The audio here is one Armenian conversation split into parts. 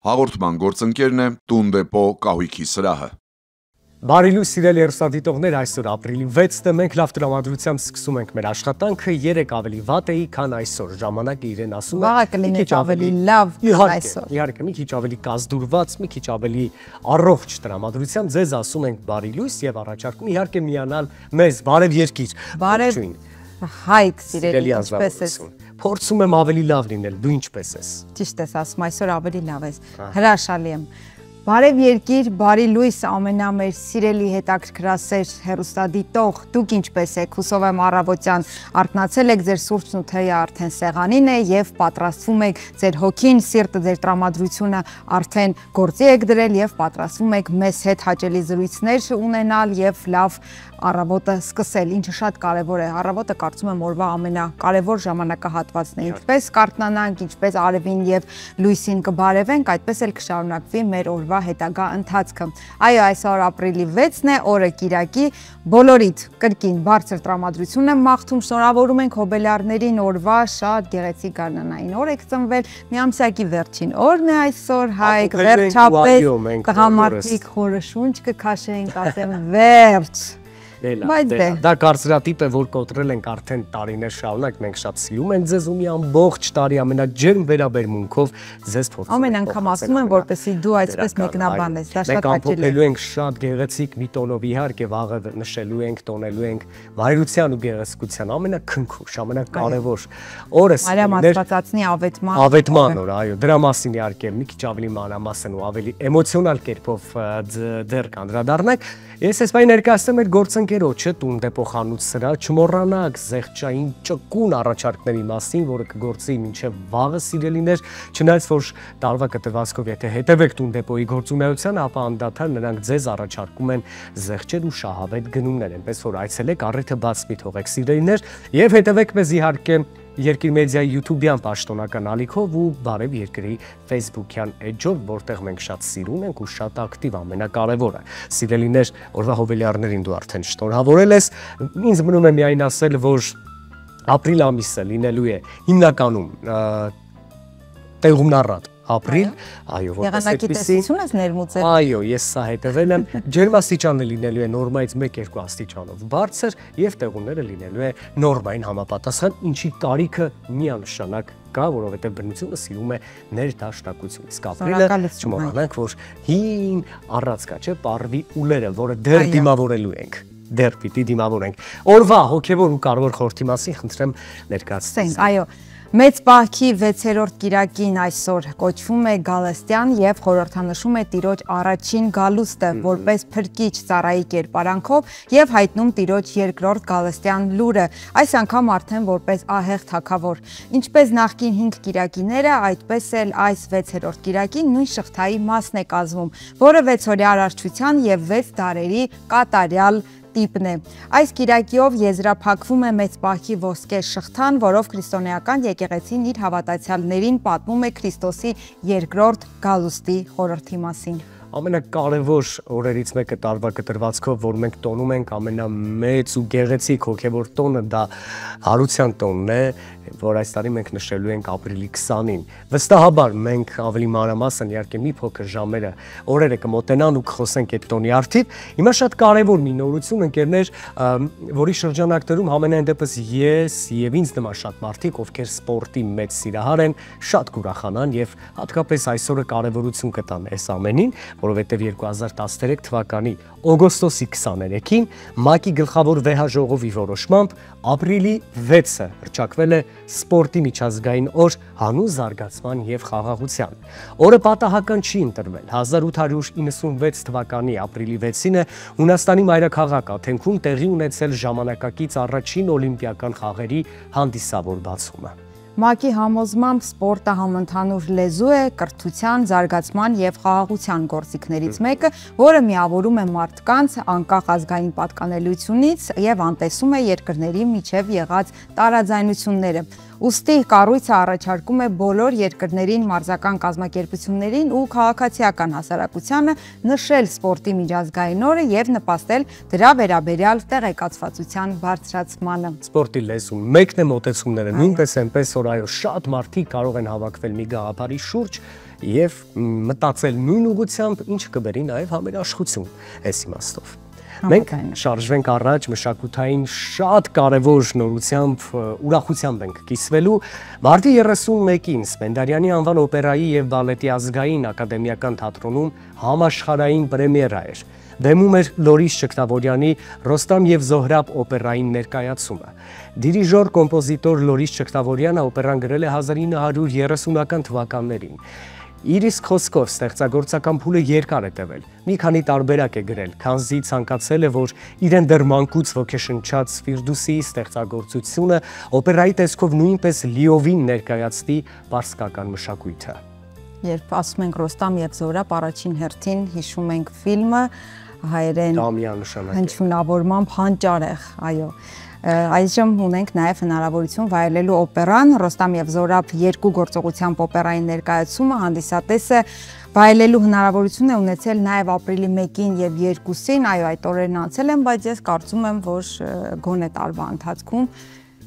Հաղորդման գործընկերն է Տուն դեպո կահույքի սրահը։ Բարի լույս սիրելի հեռուստադիտողներ, այսօր ապրիլի 6-ը մենք լավ տրամադրությամբ սկսում ենք մեր աշխատանքը, 3 ավելի վատ էի, քան այսօր, ժամանակը իրեն ասում է մի քիչ ավելի լավ այսօր։ Իհարկե, մի քիչ ավելի կազդուրված, մի քիչ ավելի առողջ տրամադրությամբ ձեզ ասում ենք բարի լույս եւ առաջարկում իհարկե միանալ մեզ, բարև երկիր։ Բարև Հայք, սիրելի, ինչպես ես։ Փորձում եմ ավելի լավ լինել, դու ինչպես ես։ Ճիշտ ես ասում, այսօր ավելի լավ ես։ Հրաշալի եմ։ Բարև երկիր, բարի լույս ամենամեր սիրելի հետաքրքրասեր հեռուստադիտող, դուք ինչպես եք, հուսով եմ առավոտյան արթնացել եք, ձեր սուրճն ու թեյը արդեն սեղանին է եւ պատրաստվում եք ձեր հոգին, սիրտը, ձեր տրամադրությունը արդեն գործի եք դրել եւ պատրաստվում եք մեզ հետ հաճելի զրույցներ ունենալ եւ լավ առավոտը սկսել, ինչը շատ կարևոր է։ Առավոտը կարծում եմ օրվա ամենակարևոր ժամանակահատվածն է։ Ինչպես կարթնանանք, ինչպես արևին եւ լույսին կբարևենք, այդպես էլ կշարունակվի մեր օրվա հետագա ընթացքը։ Այո, այսօր ապրիլի 6-ն է, օրը կիրակի, բոլորիդ կրկին բարձր տրամադրություն եմ մաղթում, շնորհավորում ենք հոբելյարներին օրվա շատ գեղեցիկ գարնանային օր եք ծնվել, միամսյակի վերջին օրն է այսօր, Հայկ, վերջապես տղամարդիկ խորը շունչ կքաշենք, ասեմ վերջ։ Դա կարծրատիպ է, որ կոտրել ենք արդեն տարիներ շարունակ, մենք շատ սիրում ենք ձեզ ու մի ամբողջ տարի ամենաջերմ վերաբերմունքով ձեզ փոխում։ Ամեն անգամ ասում եմ, որպեսզի դու այսպես մեկնաբանես, դա շատ հաճելի է։ Մենք ամփոփելու ենք շատ գեղեցիկ մի տոնով, իհարկե վաղը նշելու ենք, տոնելու ենք վայրության ու գեղեցկության ամենաքնքուշ, ամենակարևոր օրը Աստվածածնի ավետման օր, այո, դրա մասին իհարկե մի քիչ ավելի մանրամասն ու ավելի էմոցիոնալ կերպով դեռ կանդրադառնանք։ Ես այս բանը ներկայացնում եմ գործընկերոջը Տուն դեպո խանութ սրահ, չմոռանաք զեղչային ճկուն առաջարկների մասին, որը կգործի մինչև վաղը սիրելիներ, չնայած որ տարվա կտրվածքով եթե հետևեք Տուն դեպոյի գործունեությանը, ապա անդադար նրանք ձեզ առաջարկում են զեղչեր ու շահավետ գնումներ, այնպես որ այցելեք, առիթը բաց մի թողեք սիրելիներ եւ հետևեք մեզ իհարկե Երկիր մեդիայի YouTube-յան պաշտոնական ալիքով ու Բարև երկրի Facebook-յան էջով, որտեղ մենք շատ սիրուն ենք ու շատ ակտիվ, ամենակարևորը։ Սիրելիներ, օրվա հոբելյարներին դու արդեն շնորհավորել ես։ Ինձ մնում է միայն ասել, որ ապրիլ ամիսը լինելու է հիմնականում տեղումնառատ ապրիլ, այո, որպես այդպիսին ես ներմուծել։ Այո, ես սա հետևել եմ, ջերմաստիճանը լինելու է նորմայից 1-2 աստիճանով բարձր եւ տեղումները լինելու է նորմային համապատասխան, ինչի տարիքը միանշանակ կա, որովհետեւ բնությունը սիրում է ներդաշնակություն։ Իսկ ապրիլը չմոռանանք, որ հին առածկա չէ, պարվի ուլերը, որը դեռ դիմավորելու ենք։ Դեռ պիտի դիմավորենք։ Օրվա հոգեվոր ու կարևոր խորհրդի մասին խնդրեմ ներկայացնենք։ Այո, Մեծ պահքի 6-րդ կիրակին այսօր կոչվում է Գալստյան եւ խորհրդանշում է Տիրոջ առաջին գալուստը որպես փրկիչ ծառայի կերպարանքով եւ հայտնում Տիրոջ երկրորդ Գալստյան լուրը, այս անգամ արդեն որպես ահեղ թագավոր։ Ինչպես նախկին 5 կիրակիները, այդպես էլ այս 6-րդ կիրակին նույն շղթայի մասն է կազմում, որը 6-օրյա արարչության եւ 6 դարերի կատարյալ տիպն է։ Այս կիրակիով եզրափակվում է մեծ պահքի ոսկե շղթան, որով քրիստոնեական եկեղեցին իր հավատացյալներին պատմում է Քրիստոսի երկրորդ գալուստի խորհրդի մասին։ Ամենակարևոր օրերից մեկը տարվա կտրվածքով, որ մենք տոնում ենք ամենամեծ ու գեղեցիկ հոգևոր տոնը, դա հարության տոնն է, որ այս տարի մենք նշելու ենք ապրիլի 20-ին։ Վստահաբար մենք ավելի մանրամասն իհարկե մի փոքր ժամերը, օրերը կմոտենան ու կխոսենք այդ տոնի արդիվ։ Հիմա շատ կարևոր մի նորություն ընկերներ, որի շրջանակներում համենայն դեպս ես եւ ինձ նման շատ մարդիկ, ովքեր սպորտի մեծ սիրահար են, շատ կուրախանան եւ հատկապես այսօրը կարևորություն կտան այս ամենին, որովհետև 2013 թվականի օգոստոսի 23-ին ՄԱԿ-ի գլխավոր վեհաժողովի որոշմամբ ապրիլի 6-ը հռչակվել է սպորտի միջազգային օր հանուն զարգացման եւ խաղաղության։ Օրը պատահական չի ընտրվել։ 1896 թվականի ապրիլի 6-ին է Հունաստանի մայրաքաղաք Աթենքում տեղի ունեցել ժամանակակից առաջին օլիմպիական խաղերի հանդիսավոր բացումը։ ՄԱԿ-ի համոզմամբ սպորտը համընդհանուր լեզու է կրթության, զարգացման եւ խաղաղության գործիքներից մեկը, որը միավորում է մարդկանց անկախ ազգային պատկանելությունից եւ անտեսում է երկրների միջև եղած տարաձայնությունները։ Ուստի կառույցը առաջարկում է բոլոր երկրներին, մարզական կազմակերպություններին ու քաղաքացիական հասարակությանը նշել սպորտի միջազգային օրը եւ նպաստել դրա վերաբերյալ տեղեկացվածության բարձրացմանը։ Սպորտի լեզուն մեկն է մոտեցումները, նույնպես այնպես որ այո, շատ մարդիկ կարող են հավաքվել մի գաղափարի շուրջ եւ մտածել նույն ուղղությամբ, ինչը կբերի նաեւ համերաշխություն այս իմաստով։ Մենք շարժվենք առաջ մշակութային շատ կարևոր նորությամբ, ուրախությամբ ենք կիսվելու։ Մարտի 31-ին Սպենդիարյանի անվան օպերայի եւ բալետի ազգային ակադեմիական թատրոնում համաշխարհային պրեմիերա էր։ Բեմում էր Լորիս Չքնավորյանի Ռոստամ եւ Զոհրաբ օպերային ներկայացումը։ Դիրիժոր կոմպոզիտոր Լորիս Չքնավորյանը օպերան գրել է 1930-ական թվականներին։ Իր իսկ խոսքով ստեղծագործական փուլը երկար է տևել։ Մի քանի տարբերակ է գրել, քանզի ցանկացել է, որ իրեն դեռ մանկուց ոգեշնչած Ֆիրդուսիի ստեղծագործությունը օպերայի տեսքով նույնպես լիովին ներկայացնի պարսկական մշակույթը։ Երբ ասում ենք Ռոստամ եւ Զոհրաբ, առաջին հերթին հիշում ենք ֆիլմը հայերեն հնչյունավորմամբ հանճարեղ, այո։ Այժմ ունենք նաև հնարավորություն վայելելու օպերան, Ռոստամ եւ Զոհրաբ երկու գործողությամբ օպերային ներկայացումը հանդիսատեսը վայելելու հնարավորություն է ունեցել նաև ապրիլի 1-ին եւ 2-ին, այո, այդ օրերն անցել են, բայց ես կարծում եմ, որ գոնե տարվա ընթացքում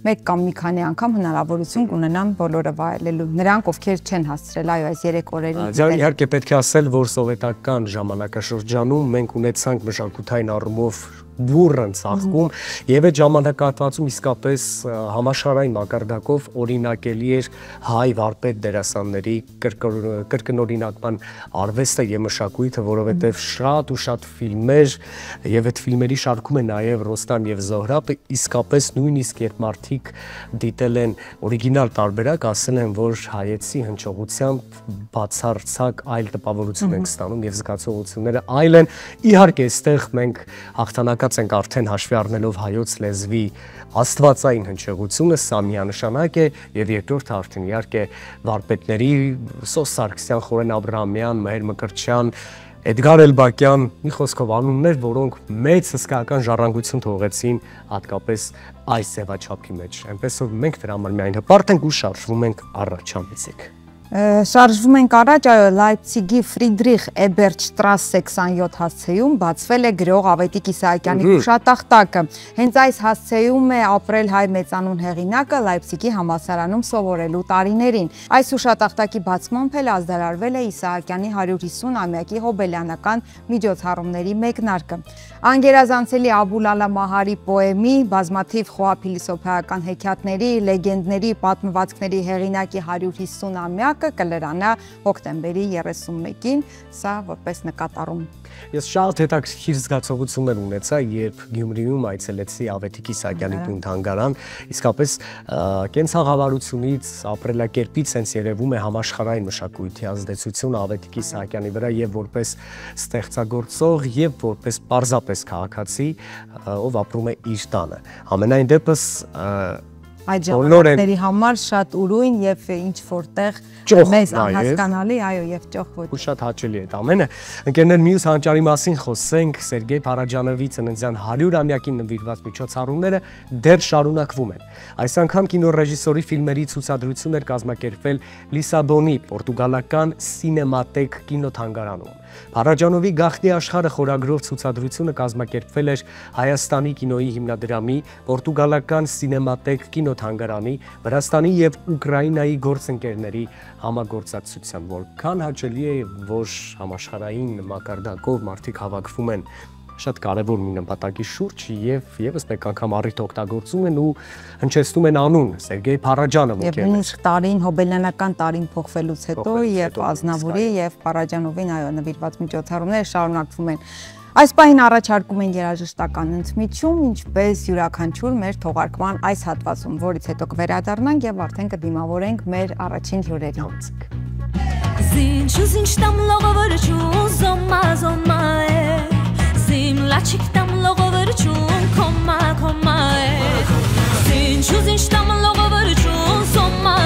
մեկ կամ մի քանի անգամ հնարավորություն կունենան բոլորը վայելելու։ Նրանք, ովքեր չեն հասցրել այո այս 3 օրերին։ Իհարկե պետք է ասել, որ սովետական ժամանակաշրջանում մենք ունեցանք մշակութային առումով բուրըն ծաղկում եւ այդ ժամանակահատվածում իսկապես համաշխարհային մակարդակով օրինակելի էր հայ վարպետ դերասանների կրկնօրինակման արվեստը եւ մշակույթը, որովհետեւ շատ ու շատ ֆիլմեր եւ այդ ֆիլմերի շարքում է նաեւ Ռոստամ եւ Զոհրաբը, իսկապես նույնիսկ երբ մարդիկ դիտել են օրիգինալ տարբերակ, ասել են, որ հայեցի հնչողությամբ բացարձակ այլ տպավորություն են ստանում եւ զգացողությունները այլ են։ Իհարկե, այստեղ մենք հաղթանակած ենք արդեն հաշվի առնելով հայոց լեզվի աստվածային հնչեղությունը, սա միանշանակ է եւ երկրորդ արդեն իհարկե վարպետների Սոս Սարգսյան, Խորեն Աբրահամյան, Մհեր Մկրտչյան, Էդգար Էլբակյան, մի խոսքով անուններ, որոնք մեծ հսկայական ժառանգություն թողեցին հատկապես այս ձևաչափի մեջ։ Այնպես որ մենք դրա համար միայն հպարտ ենք ու շարժվում ենք առաջ, ամեցիկ։ Շարժվում ենք առաջ, այո, Լայպցիգի Ֆրիդրիխ Էբերտշտրասե 27 հասցեում բացվել է գրող Ավետիք Իսահակյանի հուշատախտակը։ Հենց այս հասցեում է ապրել հայ մեծանուն հեղինակը Լայպցիգի համալսարանում սովորելու տարիներին։ Այս հուշատախտակի բացմամբ էլ ազդարարվել է Իսահակյանի 150-ամյակի հոբելյանական միջոցառումների մեկնարկը։ Անգերազանցելի Աբուլ Ալա Մահարի պոեմի, բազմաթիվ խոհափիլիսոփայական հեքիաթների, լեգենդների, պատմվածքների հեղինակի 150-ամյակը կլրանա հոկտեմբերի 31-ին, սա որպես նկատառում։ Ես շատ հետաքրքիր զգացողություններ ունեցա, երբ Գյումրիում այցելեցի Ավետիք Իսահակյանի տուն-թանգարան, իսկապես կենցաղավարությունից, ապրելակերպից հենց երևում է համաշխարհային մշակույթի ազդեցությունը Ավետիք Իսահակյանի վրա եւ որպես ստեղծագործող եւ որպես պարզապես քաղաքացի, ով ապրում է իր տանը։ Համենայն դեպս այդ ժամանակների համար շատ ուրույն եւ ինչ որտեղ մեզ անհասկանալի, այո, եւ ճոխ։ Ու շատ հաճելի է դա ամենը։ Ընկերներ, մյուս հանճարի մասին խոսենք, Սերգեյ Փարաջանովի ծննդյան 100-ամյակին նվիրված միջոցառումները դեռ շարունակվում են։ Այս անգամ կինոռեժիսորի ֆիլմերի ցուցադրություն էր կազմակերպվել Լիսաբոնի պորտուգալական Սինեմատեք կինոթանգարանում։ Փարաջանովի Գաղտնի աշխարհը խորագրով ցուցադրությունը կազմակերպվել էր Հայաստանի կինոյի հիմնադրամի, պորտուգալական Սինեմատեք կինոթանգարանի, Վրաստանի եւ Ուկրաինայի գործընկերների համագործակցությամբ, որքան հաճելի է, որ համաշխարհային մակարդակով մարդիկ հավաքվում են շատ կարևոր մի նպատակի շուրջ եւ եւս մեկ անգամ առիթ օգտագործում են ու հնչեցնում են անուն Սերգեյ Փարաջանովը։ Եվ նույնիսկ տարին, հոբելյանական տարին փոխվելուց հետո եւ Ազնավուրի եւ Փարաջանովին այո նվիրված միջոցառումները շարունակվում են։ Այս պահին առաջարկում են երաժշտական ընդմիջում, ինչպես յուրաքանչյուր մեր թողարկման այս հատվածում, որից հետո կվերադառնանք եւ արդեն կդիմավորենք մեր առաջին հյուրերին։ Զինչ там լողովրճուն զոմա է Zim laçik tam logovurçun koma koma Zin tam logovurçun somma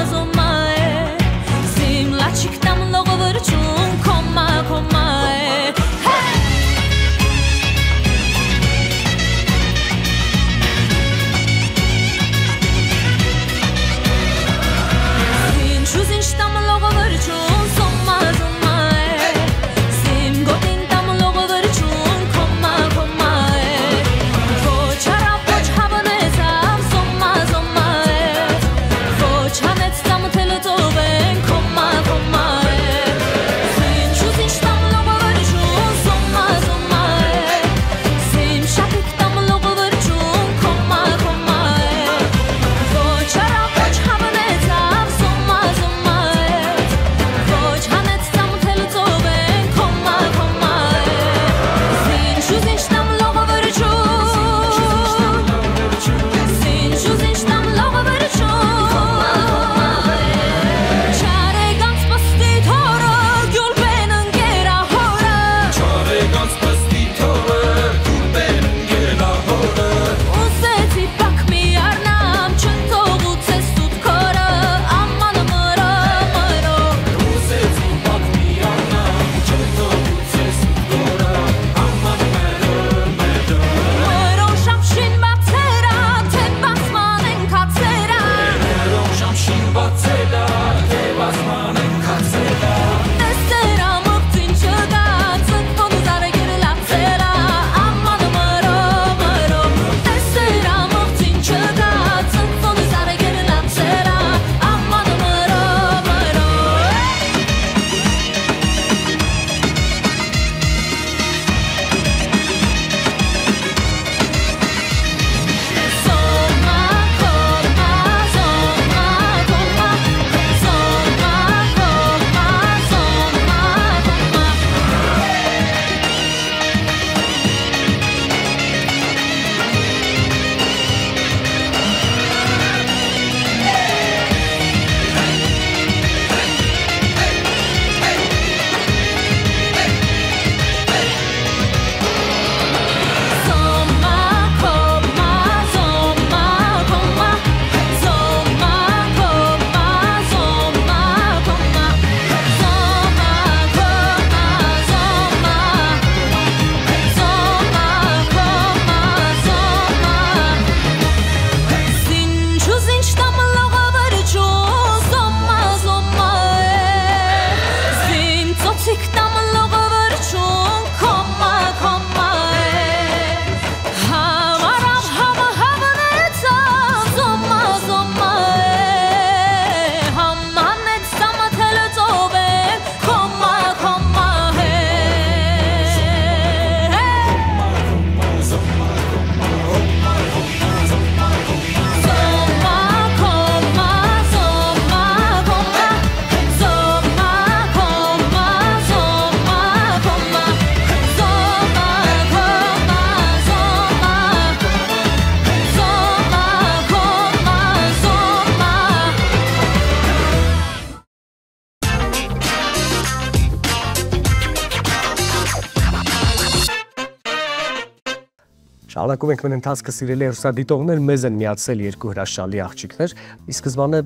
Շարունակում ենք մեր ընթացքը սիրելի հեռուստադիտողներ, մեզ են միացել երկու հրաշալի աղջիկներ։ Ի սկզբանե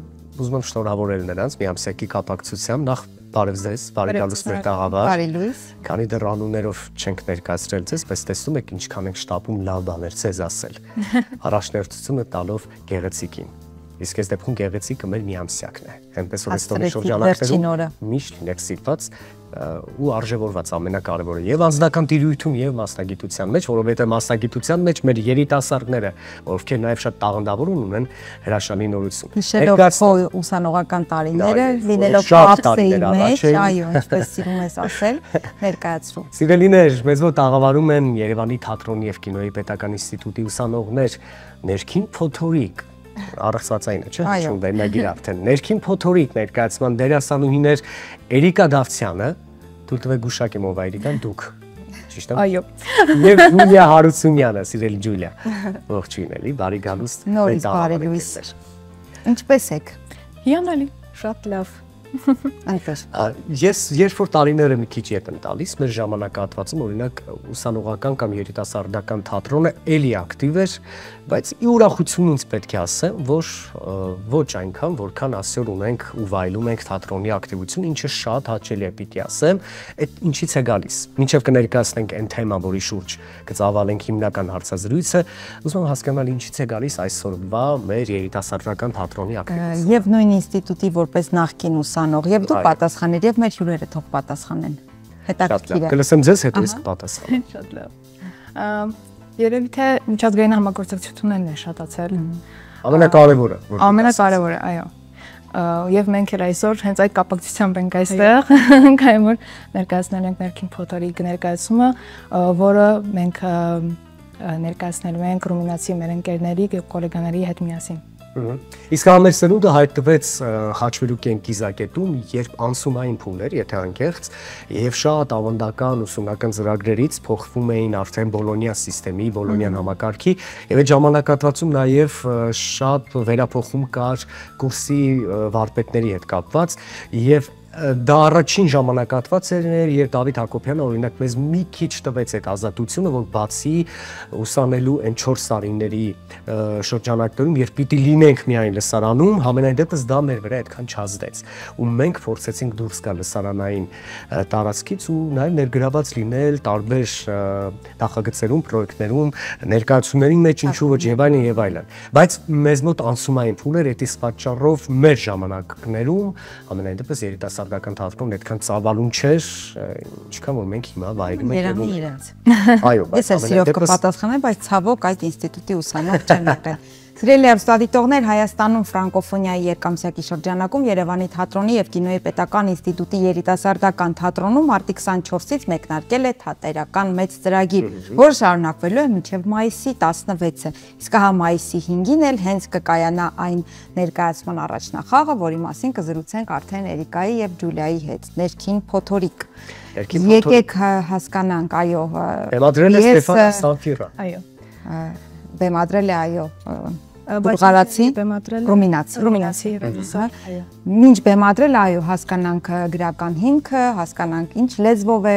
ուզում եմ շնորհավորել նրանց միամսյակի կապակցությամբ, նախ բարև ձեզ, բարի գալուս մեր տաղավար։ Բարի լույս։ Քանի դեռ անուններով չենք ներկայացրել ձեզ, բայց տեսնում եք ինչքան ենք շտապում լավ բաներ ձեզ ասել։ Առաջնորդությունը տալով գեղեցիկին։ Իսկ այս դեպքում գեղեցիկը մեր միամսյակն է։ Այնպես որ այս շրջանակներում միշտ լինեք սիրված ու արժևորված ամենակարևորը եւ անձնական տիրույթում եւ մասնագիտության մեջ, որովհետեւ մասնագիտության մեջ մեր երիտասարդները, ովքեր նաեւ շատ տաղանդավոր ունեն հրաշալի նորություն։ Հիշելով ուսանողական տարիները, լինելով պապսեի մեջ, այո, ինչպես սիրում ես ասել, ներկայացրու։ Սիրելիներ, մեզ մոտ աղավարում են Երևանի թատրոնի եւ կինոյի պետական ինստիտուտի ուսանողներ, ներքին փոթորիկ առողջացային է, չէ՞, շուն վերնագիր արդեն։ Ներքին փոթորիկ ներկայացման դերասանուհիներ Էրիկա Դավթյանը, թույլ տվեք գուշակեմ ով է Էրիկան, դուք, ճիշտ է։ Այո։ Եվ Ջուլիա Հարությունյանը, սիրելի Ջուլիա։ Ողջույն էլի, բարի գալուստ։ Նորից բարի լույս։ Ինչպես եք։ Հիանալի, շատ լավ։ Այնպես։ Ես երբ որ տարիները մի քիչ ետ եմ տալիս, մեր ժամանակահատվածում օրինակ ուսանողական կամ երիտասարդական թատրոնը էլի ակտիվ էր, բայց ի ուրախություն ինձ պետք է ասեմ, որ ոչ այնքան, որքան այսօր ունենք ու վայելում ենք թատրոնի ակտիվություն, ինչը շատ հաճելի է, պիտի ասեմ, այդ ինչից է գալիս։ Մինչև կներկայացնենք այն թեման, որի շուրջ կծավալենք հիմնական հարցազրույցը, ուզում եմ հասկանալ ինչից է գալիս այսօրվա մեր երիտասարդական թատրոնի ակտիվությունը։ Եվ նույն ինստիտուտի որպես նախկին ուսանող, եւ դու պատասխաներ, եւ մեր հյուրերը թող պատասխանեն։ Հետաքրքիր է։ Կլսեմ ձեզ, հետո ես կպատասխանեմ։ Շատ լավ։ Երևի թե միջազգային համագործակցություններն է շատացել։ Ամենակարևորը։ Ամենակարևորը, այո։ Եվ մենք էլ այսօր հենց այդ կապակցությամբ ենք այստեղ, քանի որ ներկայացնել ենք ներքին փոթորիկ ներկայացումը, որը մենք ներկայացնելու ենք ռումինացի մեր ընկերների եւ գոլեգաների հետ միասին։ Իսկ մեր սնունդը հայտնվեց Խաչվերուկեն կիզակետում, երբ անսումային փուլեր, եթե անկեղծ, եւ շատ ավանդական ուսումնական ծրագրերից փոխվում էին արդեն Բոլոնիա համակարգի, Բոլոնիան համակարգի, եւ այդ ժամանակահատվածում նաեւ շատ վերափոխում կար կուրսի վարպետների հետ կապված եւ դա առաջին ժամանակահատված էր, երբ Դավիթ Հակոբյանը օրինակ մեզ մի քիչ տվեց այդ ազատությունը, որ բացի ուսանելու այն 4 տարիների շրջանակներում, երբ պիտի լինենք միայն լսարանում, համենայն դեպս դա մեր վրա այդքան չազդեց։ Ու մենք փորձեցինք դուրս գալ լսարանային տարածքից ու նաև ներգրաված լինել տարբեր նախագծերում, պրոյեկտներում, ներկայացումների մեջ, ինչու ոչ եւ այլն եւ այլն։ Բայց մեզ մոտ անսումային փուլեր, այդ իսկ պատճառով մեր ժամանակներում ամենայն դեպս երիտասարդական թատրոնն այդքան ծավալուն չէր, ինչքան որ մենք հիմա վայելում ենք։ Երանի իրենց։ Այո, բայց ես սիրով կպատասխանեմ, բայց ցավոք այդ ինստիտուտի ուսանող չեմ եղել։ Սիրելի հեռուստադիտողներ, Հայաստանում ֆրանկոֆոնիայի երկամսյակի շրջանակում Երևանի թատրոնի եւ կինոյի պետական ինստիտուտի երիտասարդական թատրոնում մարտի 24-ից մեկնարկել է թատերական մեծ ծրագիր, որը շարունակվելու է մինչև մայիսի 16-ը։ Իսկ հա մայիսի 5-ին էլ հենց կկայանա այն ներկայացման առաջնախաղը, որի մասին կզրուցենք արդեն Էրիկայի եւ Ջուլիայի հետ։ Ներքին փոթորիկ։ Եկեք հասկանանք, այո։ Բեմադրել է Ստեֆան Սանֆիրը։ Այո։ Բեմադրել է, այո, բուլղարացի, ռումինացի ռեժիսոր։ Մինչ բեմադրել, այո, հասկանանք գրական հիմքը, հասկանանք ինչ լեզվով է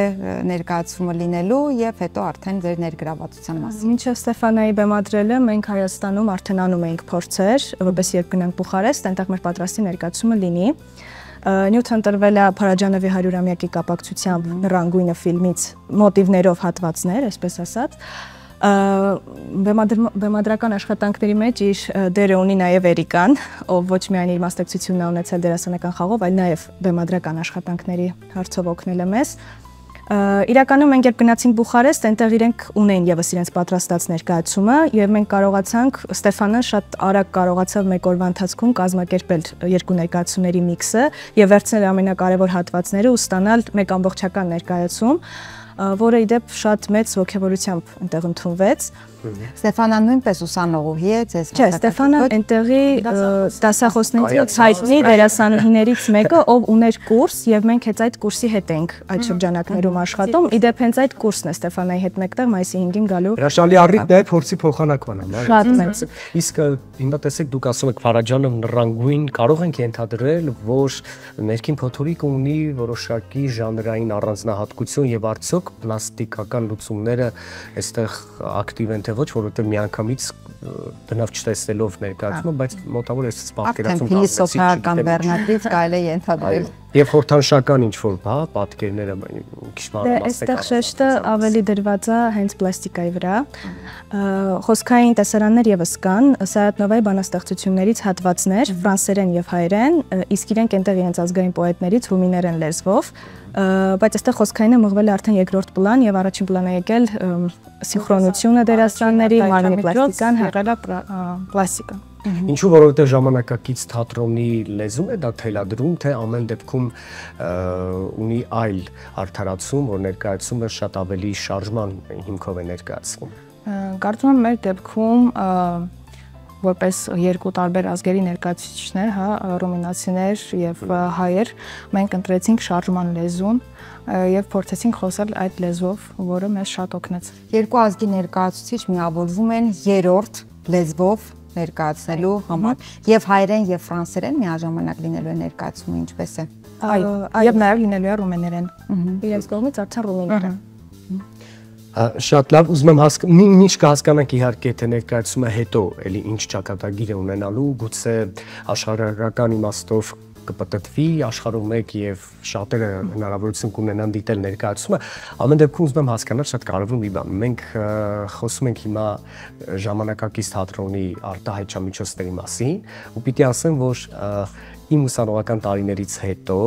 ներկայացումը լինելու եւ հետո արդեն ձեր ներգրավվածության մասին։ Մինչև Ստեֆանայի բեմադրելը մենք Հայաստանում արդեն անում էինք փորձեր, որպես երբ գնանք Բուխարեստ, այնտեղ մեր պատրաստի ներկայացումը լինի։ Նյութը ընտրվել է Փարաջանովի 100-ամյակի կապակցությամբ Նռանգույնը ֆիլմից մոտիվներով հատվածներ, այսպես ասած։ Բեմադրական աշխատանքների մեջ իր դերը ունի նաև Էրիկան, ով ոչ միայն իր մասնակցությունն է ունեցել դերասանական խաղով, այլ նաև բեմադրական աշխատանքների հարցով օգնել է մեզ։ Իրականում մենք երբ գնացինք Բուխարեստ, այնտեղ իրենք ունեին եւս իրենց պատրաստած ներկայացումը եւ մենք կարողացանք, Ստեֆանը շատ արագ կարողացավ մեկ օրվա ընթացքում կազմակերպել երկու ներկայացումների միքսը եւ վերցնել ամենակարևոր հատվածները ու ստանալ մեկ ամբողջական ներկայացում, որը իդեպ շատ մեծ ողջավորությամբ այնտեղ ընդունվեց։ Ստեֆանան նույնպես ուսանողուհի է, ձեզ։ Չէ, Ստեֆանը այնտեղի դասախոսներից հայտնի դերասանուհիներից մեկը, ով ուներ կուրս եւ մենք հենց այդ կուրսի հետ ենք այդ շրջանակներում աշխատում։ Իդեպ հենց այդ կուրսն է Ստեֆանայի հետ մեկտեղ մայիսի 5-ին գալու։ Հրաշալի առիթ է փորձի փոխանակման, Շատ մեծ։ Իսկ հիմա տեսեք դուք ասում եք Փարաջանով Նռանգույն, կարող ենք ենթադրել, որ ներքին փոթորիկը ունի որոշակի ժանրային առանձնահատկություն եւ արդյոք արդյոք պլաստիկական լուծումները այստեղ ակտիվ են թե ոչ, որովհետև միանգամից բնավ չտեսնելով ներկայացումը, բայց մոտավոր այս պատկերացում փիլիսոփայական բեռնարկից կարելի է ենթադրել։ Եվ խորհրդանշական ինչ-որ պատկերները քիչ մասնական։ Այստեղ շեշտը ավելի դրված է հենց պլաստիկայի վրա։ Խոսքային տեսարաններ եւս կան, Սայաթ-Նովայի բանաստեղծություններից հատվածներ ֆրանսերեն եւ հայերեն, իսկ իրենք այնտեղ իրենց ազգային պոետներից ռումիներեն լեզվով, բայց այստեղ խոսքայինը մղվել է արդեն երկրորդ պլան եւ առաջին պլան է եկել սինխրոնությունը դերասանների, մարմնի պլաստիկան, եղել է պլաստիկան։ Ինչու, որովհետև ժամանակակից թատրոնի լեզուն է դա թելադրում, թե ամեն դեպքում ունի այլ արդարացում, որ ներկայացումը շատ ավելի շարժման հիմքով է ներկայացվում։ Կարծում եմ մեր դեպքում որպես երկու տարբեր ազգերի ներկայացուցիչներ, հա, ռումինացիներ եւ հայեր, մենք ընտրեցինք շարժման լեզուն եւ փորձեցինք խոսել այդ լեզվով, որը մեզ շատ օգնեց։ Երկու ազգի ներկայացուցիչ միավորվում են երրորդ լեզվով ներկայացնելու համար եւ հայերեն եւ ֆրանսերեն միաժամանակ լինելու է ներկայացումը ինչպես է։ Այո, եւ նաեւ լինելու է ռումեներեն։ Իրենց կողմից արդեն ռումիներեն։ Շատ լավ, ուզում եմ ինչ կհասկանանք իհարկե թե ներկայացումը հետո էլի ինչ ճակատագիր է ունենալու, գուցե աշխարհական իմաստով կպտտվի աշխարհում մեկ եւ շատերը հնարավորություն կունենան դիտել ներկայացումը, ամեն դեպքում ուզում եմ հասկանալ շատ կարևոր մի բան։ Մենք խոսում ենք հիմա ժամանակակից թատրոնի արտահայտչամիջոցների մասին, ու պիտի ասեմ, որ իմ ուսանողական տարիներից հետո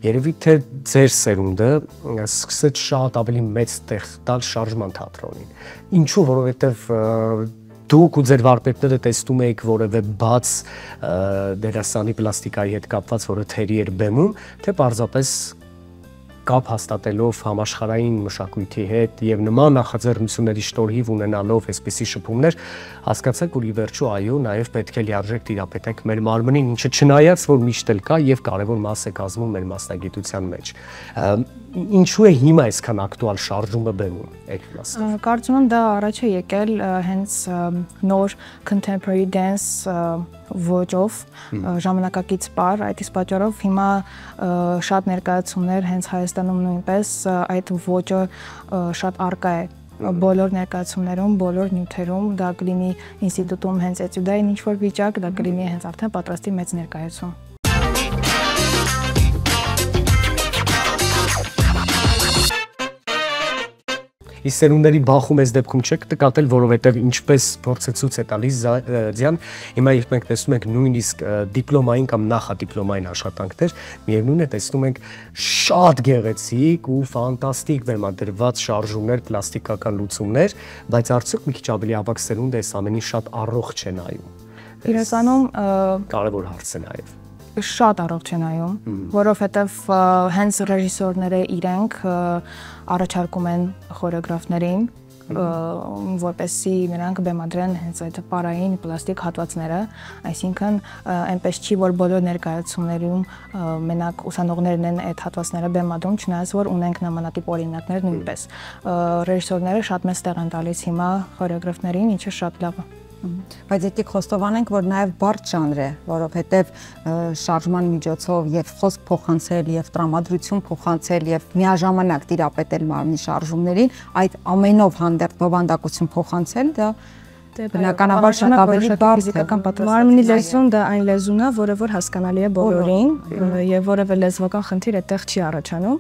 երևի թե ձեր սերունդը սկսեց շատ ավելի մեծ տեղ տալ շարժման թատրոնին։ Ինչու, որովհետև դուք ու ձեր վարպետները տեսնում եք որևէ բաց դերասանի պլաստիկայի հետ կապված, որը թերի էր բեմում, թե պարզապես կապ հաստատելով համաշխարհային մշակույթի հետ եւ նման նախաձեռնությունների շնորհիվ ունենալով այսպիսի շփումներ, հասկացաք, որ ի վերջո այո, նաեւ պետք է լիարժեք տիրապետենք մեր մարմնին, ինչը չնայած որ միշտ էլ կա եւ կարեւոր մաս է կազմում մեր մասնագիտության մեջ։ Ինչու է հիմա այսքան ակտուալ շարժումը բեմում այդ մասով։ Կարծում եմ դա առաջ է եկել հենց նոր contemporary dance ոճով, ժամանակակից պար, այդ իսկ պատճառով հիմա շատ ներկայացումներ հենց Հայաստանում նույնպես այդ ոճը շատ առկա է բոլոր ներկայացումներում, բոլոր նյութերում, դա կլինի ինստիտուտում հենց էտյուդային ինչ-որ վիճակ, դա կլինի հենց արդեն պատրաստի մեծ ներկայացում։ Իսկ սերունդների բախում այս դեպքում չեք նկատել, որովհետև ինչպես փորձը ցույց է տալիս Ձյան, հիմա երբ մենք տեսնում ենք նույնիսկ դիպլոմային կամ նախադիպլոմային աշխատանքներ, միևնույն է տեսնում ենք շատ գեղեցիկ ու ֆանտաստիկ բեմադրված շարժումներ, պլաստիկական լուծումներ, բայց արդյոք մի քիչ ավելի ավագ սերունդը այս ամենին շատ առողջ է նայում։ Իրականում կարևոր հարց է նաև։ Շատ առողջ է նայում, որովհետև հենց ռեժիսորները իրենք առաջարկում են խորեոգրաֆներին, որպեսզի նրանք բեմադրեն հենց այդ պարային պլաստիկ հատվածները, այսինքն այնպես չի, որ բոլոր ներկայացումներում մենակ ուսանողներն են այդ հատվածները բեմադրում, չնայած որ ունենք նմանատիպ օրինակներ նույնպես։ Ռեժիսորները շատ մեծ տեղ են տալիս հիմա խորեոգրաֆներին, ինչը շատ լավ է։ Բայց եկեք խոստովանենք, որ նաև բարդ ժանր է, որովհետև շարժման միջոցով եւ խոսք փոխանցել եւ տրամադրություն փոխանցել եւ միաժամանակ տիրապետել մարմնի շարժումներին, այդ ամենով հանդերձ բովանդակություն փոխանցել, դա բնականաբար շատ ավելի բարդ է։ Մարմնի լեզուն դա այն լեզուն է, որը որ հասկանալի է բոլորին եւ որևէ լեզվական խնդիր այդտեղ չի առաջանում։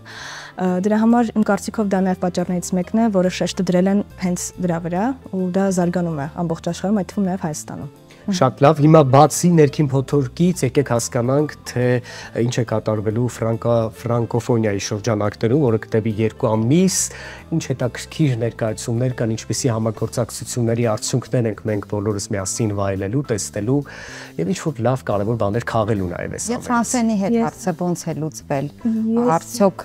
Դրա համար իմ կարծիքով դա նաև պատճառներից մեկն է, որը շեշտը դրել են հենց դրա վրա ու դա զարգանում է ամբողջ աշխարհում, այդ թվում նաև Հայաստանում։ Շատ լավ, հիմա բացի ներքին փոթորկից եկեք հասկանանք, թե ինչ է կատարվելու ֆրանկոֆոնիայի շրջանակներում, որը կտևի 2 ամիս, ինչ հետաքրքիր ներկայացումներ կան, ինչպիսի համագործակցությունների արդյունքներ ենք մենք բոլորս միասին վայելելու, տեսնելու եւ ինչ-որ լավ կարեւոր բաներ քաղելու նաեւ այս ամենից։ Եվ ֆրանսերենի հետ հարցը ոնց է լուծվել։ Արդյոք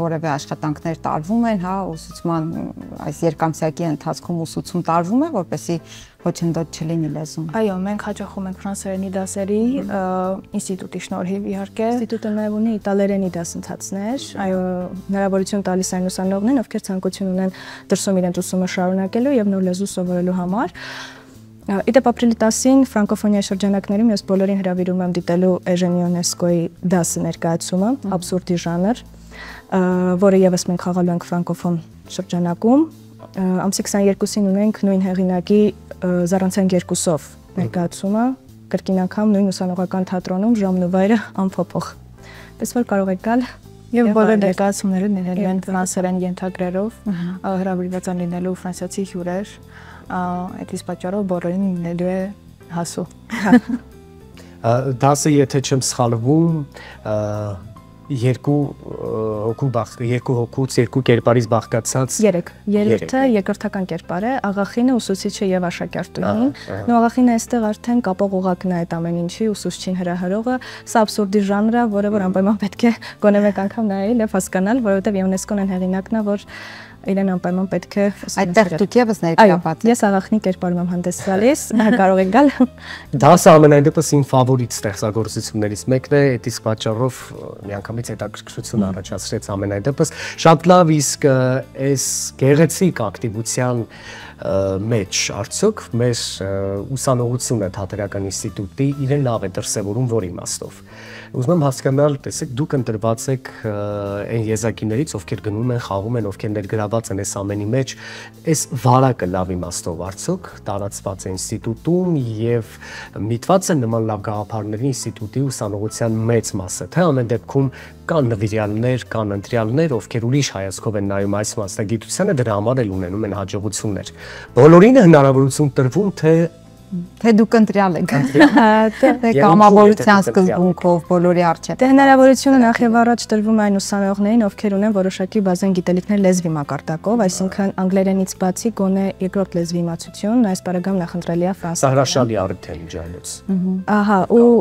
որևէ աշխատանքներ տարվում են, հա, ուսուցման այս երկամսյակի ընթացքում ուսուցում տարվում է, որպեսզի ոչնդոտ չլինի լեզուն։ Այո, մենք հաճախում ենք ֆրանսերենի դասերի, ինստիտուտի շնորհիվ իհարկե։ Ինստիտուտը նաև ունի իտալերենի դասընթացներ, այո, հնարավորություն տալիս այն ուսանողներին, ովքեր ցանկություն ունեն դրսում իրենց ուսումը շարունակելու եւ նոր լեզու սովորելու համար։ Իդեպ ապրիլի 10-ին ֆրանկոֆոնիայի շրջանակներում ես բոլորին հրավիրում եմ դիտելու Էժեն Յոնեսկոյի դասը ներկայացումը, абսուրդի ժանր։ որը եւս մենք խաղալու ենք ֆրանկոֆոն շրջանակում։ Ամսի 22-ին ունենք նույն հեղինակի Զառանցյան 2-ով ներկայացումը, կրկին անգամ նույն ուսանողական թատրոնում ժամն ու վայրը անփոփոխ։ Պես որ կարող եք գալ եւ բոլոր ներկայացումները լինելու են ֆրանսերեն ենթագրերով, հրավիրված են լինելու ֆրանսիացի հյուրեր, այդ իսկ պատճառով բոլորին լինելու է հասու։ Դասը, եթե չեմ սխալվում, երկու հոգուց, երկու կերպարից բաղկացած։ Երեքը երկրորդական կերպար է, աղախինը ուսուցիչը եւ աշակերտուհին։ Ու աղախինը այստեղ արդեն կապող օղակն է այդ ամեն ինչի, ուսուցչին հրահրողը, սա աբսուրդի ժանր է, որը որ անպայման պետք է գոնե մեկ անգամ նայել եւ հասկանալ, որովհետեւ ՅՈՒՆԵՍԿՕ-ն են հեղինակն է, որ իրեն անպայման պետք է այդտեղ դուք եւս ներկայացած։ Այո, ես աղախնի կերպարում եմ հանդես գալիս, կարող եք գալ։ Դասը ամենայն դեպս իմ ֆավորիտ ստեղծագործություններից մեկն է, այդ իսկ պատճառով միանգամից հետաքրքրություն առաջացրեց ամենայն դեպս։ Շատ լավ, իսկ այս գեղեցիկ ակտիվության մեջ արդյոք մեր ուսանողությունը Թատերական ինստիտուտի իրեն լավ է դրսևորում որ իմաստով։ Ուզում եմ հասկանալ, տեսեք, դուք ընտրված եք այն եզակիներից, ովքեր գնում են, խաղում են, ովքեր ներգրաված են այս ամենի մեջ, այս վարակը լավ իմաստով արդյոք տարածված է ինստիտուտում եւ միտված է նման լավ գաղափարների ինստիտուտի ուսանողության մեծ մասը, թե ամեն դեպքում կան նվիրյալներ, կան ընտրյալներ, ովքեր ուրիշ հայացքով են նայում այս մասնագիտությանը, դրա համար էլ ունենում են հաջողություններ։ Բոլորին է հնարավորություն տրվում, թե դուք ընտրյալ եք։ Թե կամավորության սկզբունքով բոլորի առջև։ Դե հնարավորությունը նախ եւ առաջ տրվում է այն ուսանողներին, ովքեր ունեն որոշակի բազային գիտելիքներ լեզվի մակարդակով, այսինքն անգլերենից բացի գոնե երկրորդ լեզվի իմացություն, այս բaragam նախընտրելի է ֆրանսերեն։ Սա հրաշալի առիթ է միջայլոց։ Ահա, ու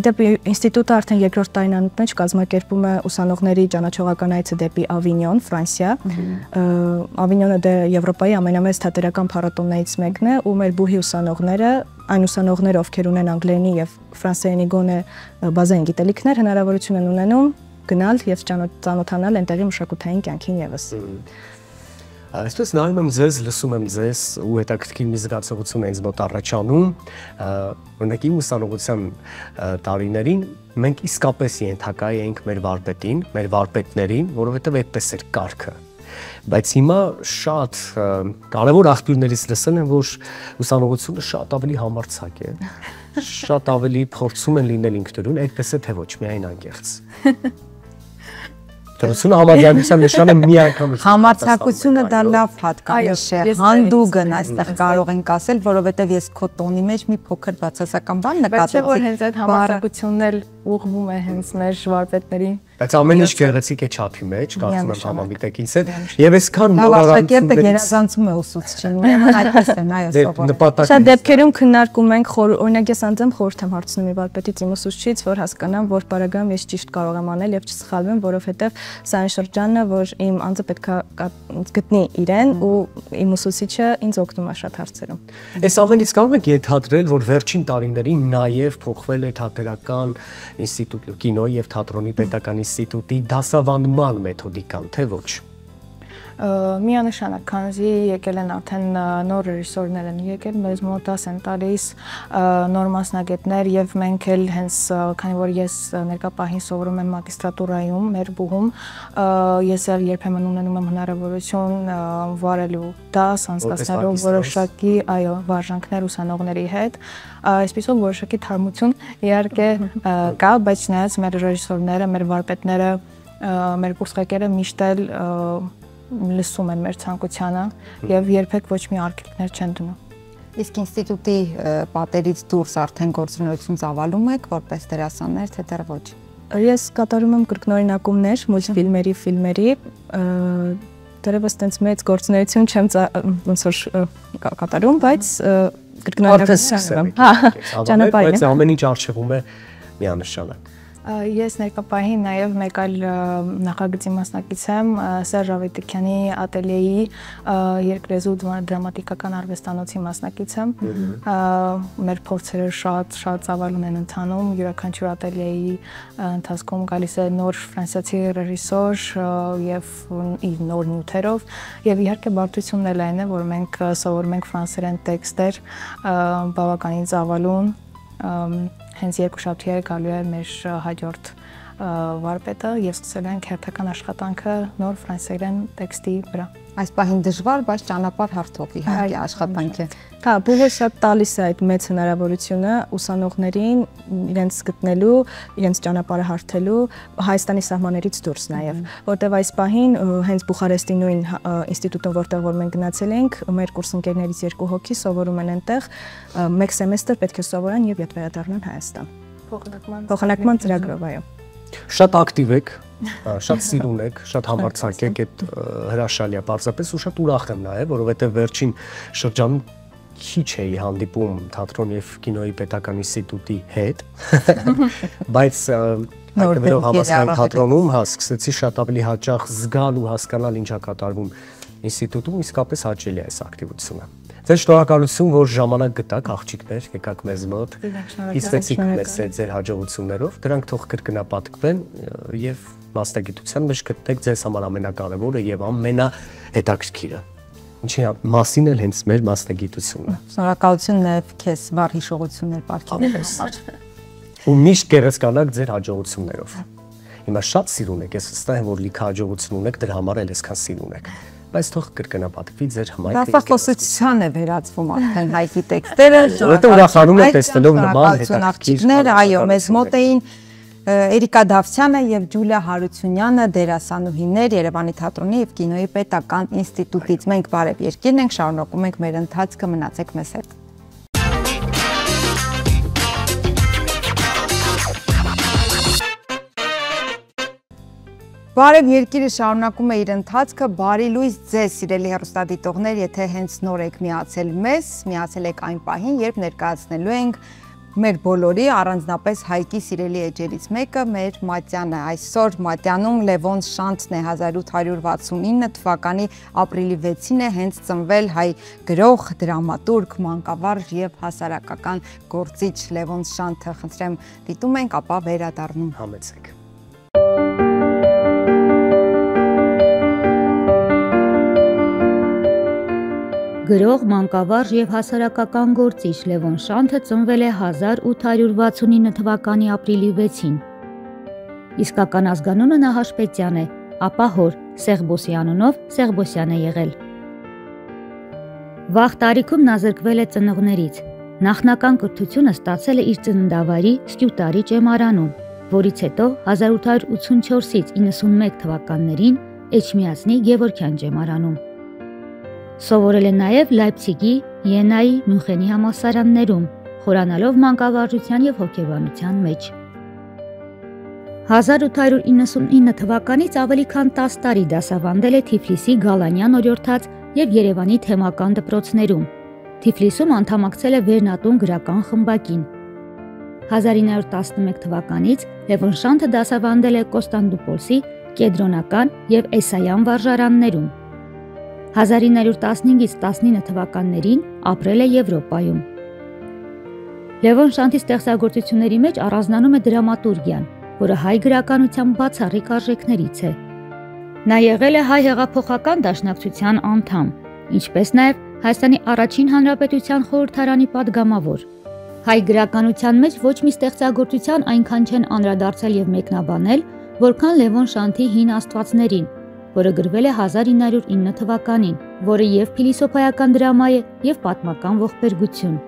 իդեպ ինստիտուտը արդեն երկրորդ տարին անունմեջ կազմակերպում է ուսանողների ճանաչողական այցը դեպի Ավինյոն, Ֆրանսիա։ Ավինյոնը դե Եվրոպայի ամենամեծ թատերական փառատոններից մեկն է, ու մեր բուհի ուսանողները այն ուսանողները, ովքեր ունեն անգլերենի եւ ֆրանսերենի գոնե բազային գիտելիքներ, հնարավորություն են ունենում գնալ եւ ծանոթանալ այնտեղի մշակութային կյանքին եւս։ Այսպես նայում եմ ձեզ, լսում եմ ձեզ ու հետաքրքիր մի զգացողություն է ինձ մոտ առաջանում, օրինակ իմ ուսանողության տարիներին մենք իսկապես ենթակա էինք մեր վարպետին, մեր վարպետներին, որովհետեւ այդպես էր կարգը։ Բայց հիմա շատ կարևոր աղբյուրներից լսել եմ, որ ուսանողությունը շատ ավելի համարձակ է, շատ ավելի փորձում են լինել ինքնուրույն, այդպես է թե ոչ միայն անկեղծ։ Դրությունը համաձայնության նշան է մի անգամ։ Համարձակությունը դա լավ հատկանիշ է։ Հանդուգն այստեղ կարող ենք ասել, որովհետև ես քո տոնի մեջ մի փոքր բացասական բան նկատեցի։ Բայց որ հենց այդ համարձակությունն էլ ուղղվում է հենց մեր վարպետների։ Բայց ամեն ինչ գեղեցիկ է չափի մեջ, կարծում եմ համամիտեք ինձ հետ, եւ այսքան նորարարությունները գերազանցում է ուսուցչին, ուրեմն այդպես է նայ սովորել։ Շատ դեպքերում քննարկում ենք, օրինակ ես անձամբ խորհուրդ եմ հարցնում մի վարպետից իմ ուսուցչից, որ հասկանամ, որ բaragam ես ճիշտ կարող եմ անել եւ չսխալվեմ, որովհետեւ սա այն շրջանն է, որ իմ անձը պետք է գտնի իրեն ու իմ ուսուցիչը ինձ օգնում է շատ հարցերում։ Այս ամենից կարող եք ենթադրել, որ վերջին տարիներին նաեւ փոխվել է թատերական ինստիտուտի, կինո եւ թատրոնի պետական ինստիտուտի դասավանդման մեթոդիկան, թե ոչ։ Միանշանակ, քանզի եկել են արդեն նոր ռեժիսորներ են եկել, մեզ մոտ դաս են տալիս նոր մասնագետներ եւ մենք էլ հենց քանի որ ես ներկա պահին սովորում եմ մագիստրատուրայում մեր բուհում, ես էլ երբեմն ունենում եմ հնարավորություն վարելու դաս, անցկացնելու որոշակի, այո, վարժանքներ ուսանողների հետ, այսպիսով որոշակի թարմություն իհարկե կա, բայց չնայած մեր ռեժիսորները, մեր վարպետները, մեր կուրսղեկերը միշտ էլ լսում են մեր ցանկությանը եւ երբեք ոչ մի արգելքներ չեն դնում։ Իսկ ինստիտուտի պատերից դուրս արդեն գործունեություն ծավալում եք որպես դերասաններ, թե դեռ ոչ։ Ես կատարում եմ կրկնօրինակումներ, մուլտֆիլմերի, ֆիլմերի, դեռևս տենց մեծ գործունեություն չեմ ոնց որ կատարում, բայց կրկնօրինակություն եմ։ Հա, ճանապարհին։ Բայց ամեն ինչ արժևում է միանշանակ։ Ես ներկա պահին նաև մեկ այլ նախագծի մասնակից եմ Սերժ Ավետիքյանի ատելյեի երկրեզու դրամատիկական արվեստանոցի մասնակից եմ։ Մեր փորձերը շատ ծավալուն են ընթանում, յուրաքանչյուր ատելյեի ընթացքում գալիս է նոր ֆրանսիացի ռեժիսոր եւ իր նոր նյութերով եւ իհարկե բարդությունն էլ այն է, որ մենք սովորում ենք ֆրանսերեն տեքստեր բավականին ծավալուն հենց երկուշաբթի գալու է մեր հաջորդ վարպետը եւ սկսել ենք հերթական աշխատանքը նոր ֆրանսերեն տեքստի վրա։ Այս պահին դժվար, բայց ճանապարհ հարթող իհարկե աշխատանք է։ Հա, բուհը շատ տալիս է այդ մեծ հնարավորությունը ուսանողներին իրենց գտնելու, իրենց ճանապարհը հարթելու Հայաստանի սահմաններից դուրս նաև, որտեղ այս պահին հենց Բուխարեստի նույն ինստիտուտում, որտեղ որ մենք գնացել ենք, մեր կուրսընկերներից 2 հոգի սովորում են այնտեղ, 1 սեմեստր պետք է սովորեն եւ յետ վերադառնան Հայաստան։ Փոխանակման ծրագրով, այո։ Շատ ակտիվ եք, շատ սիրուն եք, շատ համարձակ եք, այդ հրաշալի է պարզապես ու շատ ուրախ եմ նաև, որովհետև վերջին շրջանում քիչ էի հանդիպում թատրոն եւ կինոյի պետական ինստիտուտի հետ, բայց այդտեղով համասարական թատրոնում սկսեցի շատ ավելի հաճախ զգալ ու հասկանալ ինչա կատարվում ինստիտուտում, իսկապես հաճելի է այս ակտիվությունը։ Ձեր շնորհակալություն, որ ժամանակ գտաք, աղջիկներ, եկաք մեզ մոտ, իսկեցիք մեզ ձեր հաջողություններով, դրանք թող կրկնապատկվեն եւ մասնագիտության մեջ գտնեք ձեզ համար ամենակարևորը եւ ամենահետաքրքիրը։ Ինչի մասին էլ հենց մեր մասնագիտությունը։ Շնորհակալություն նաեւ քեզ վառ հիշողություններ ապարգևելու համար։ Ու միշտ գերազանաք ձեր հաջողություններով։ Հիմա շատ սիրուն եք, ես վստահ եմ, որ լիքը հաջողություն ունեք, դրա համար էլ այսքան սիրուն եք։ Բայց թող կրկնապատկվի ձեր հմայքը։ Դասախոսության է վերածվում արդեն հայկի տեքստերը։ Որտեղ ուրախանում եք տեսնելով նման հետաքրքիր, այո, մեզ մոտ էին Էրիկա Դավթյանը եւ Ջուլիա Հարությունյանը, դերասանուհիներ Երևանի թատրոնի եւ կինոյի պետական ինստիտուտից։ Մենք բարև երկիրն ենք, շարունակում ենք մեր ընթացքը, մնացեք մեզ հետ։ Բարև երկիրը շարունակում է իր ընթացքը, բարի լույս ձեզ սիրելի հեռուստադիտողներ, եթե հենց նոր եք միացել մեզ, միացել եք այն պահին, երբ ներկայացնելու ենք մեր բոլորի, առանձնապես Հայկի սիրելի էջերից մեկը, մեր Մատյանը։ Այսօր Մատյանում Լևոն Շանթն է 1869 թվականի ապրիլի 6-ին է հենց ծնվել հայ գրող, դրամատուրգ, մանկավարժ եւ հասարակական գործիչ Լևոն Շանթը։ Խնդրեմ, դիտում ենք, ապա վերադառնում համեցեք։ Գրող, մանկավարժ եւ հասարակական գործիչ Լևոն Շանթը ծնվել է 1869 թվականի ապրիլի 6-ին։ Իսկական ազգանունը Նահաշպետյան է, ապա հոր Սեղբոսի անունով Սեղբոսյան է եղել։ Վաղ տարիքում նա զրկվել է ծնողներից։ Նախնական կրթությունը ստացել է իր ծննդավայրի Սկյուտարի ճեմարանում, որից հետո 1884-ից 91 թվականներին Էջմիածնի Գևորգյան ճեմարանում։ Սովորել է նաև Լայպցիգի, Յենայի, Մյունխենի համալսարաններում, խորանալով մանկավարժության եւ հոգեբանության մեջ։ 1899 թվականից ավելի քան 10 տարի դասավանդել է Թիֆլիսի Գալանյան օրիորդաց եւ Երևանի թեմական դպրոցներում։ Թիֆլիսում անդամակցել է Վերնատուն գրական խմբակին։ 1911 թվականից Լևոն Շանթը դասավանդել է Կոստանդնուպոլսի Կեդրոնական եւ Էսայան վարժարաններում։ 1915-ից 19 թվականներին ապրել է Եվրոպայում։ Լևոն Շանթի ստեղծագործությունների մեջ առանձնանում է դրամատուրգիան, որը հայ գրականության բացառիկ արժեքներից է։ Նա եղել է հայ հեղափոխական դաշնակցության անդամ, ինչպես նաև Հայաստանի առաջին հանրապետության խորհրդարանի падգամավոր։ Հայ գրականության մեջ ոչ մի ստեղծագործության այնքան չեն անդրադարձել եւ մեկնաբանել, որքան Լևոն Շանթի Հին աստվածներին, որը գրվել է 1909 թվականին, որը եւ փիլիսոփայական դրամա է եւ պատմական ողբերգություն։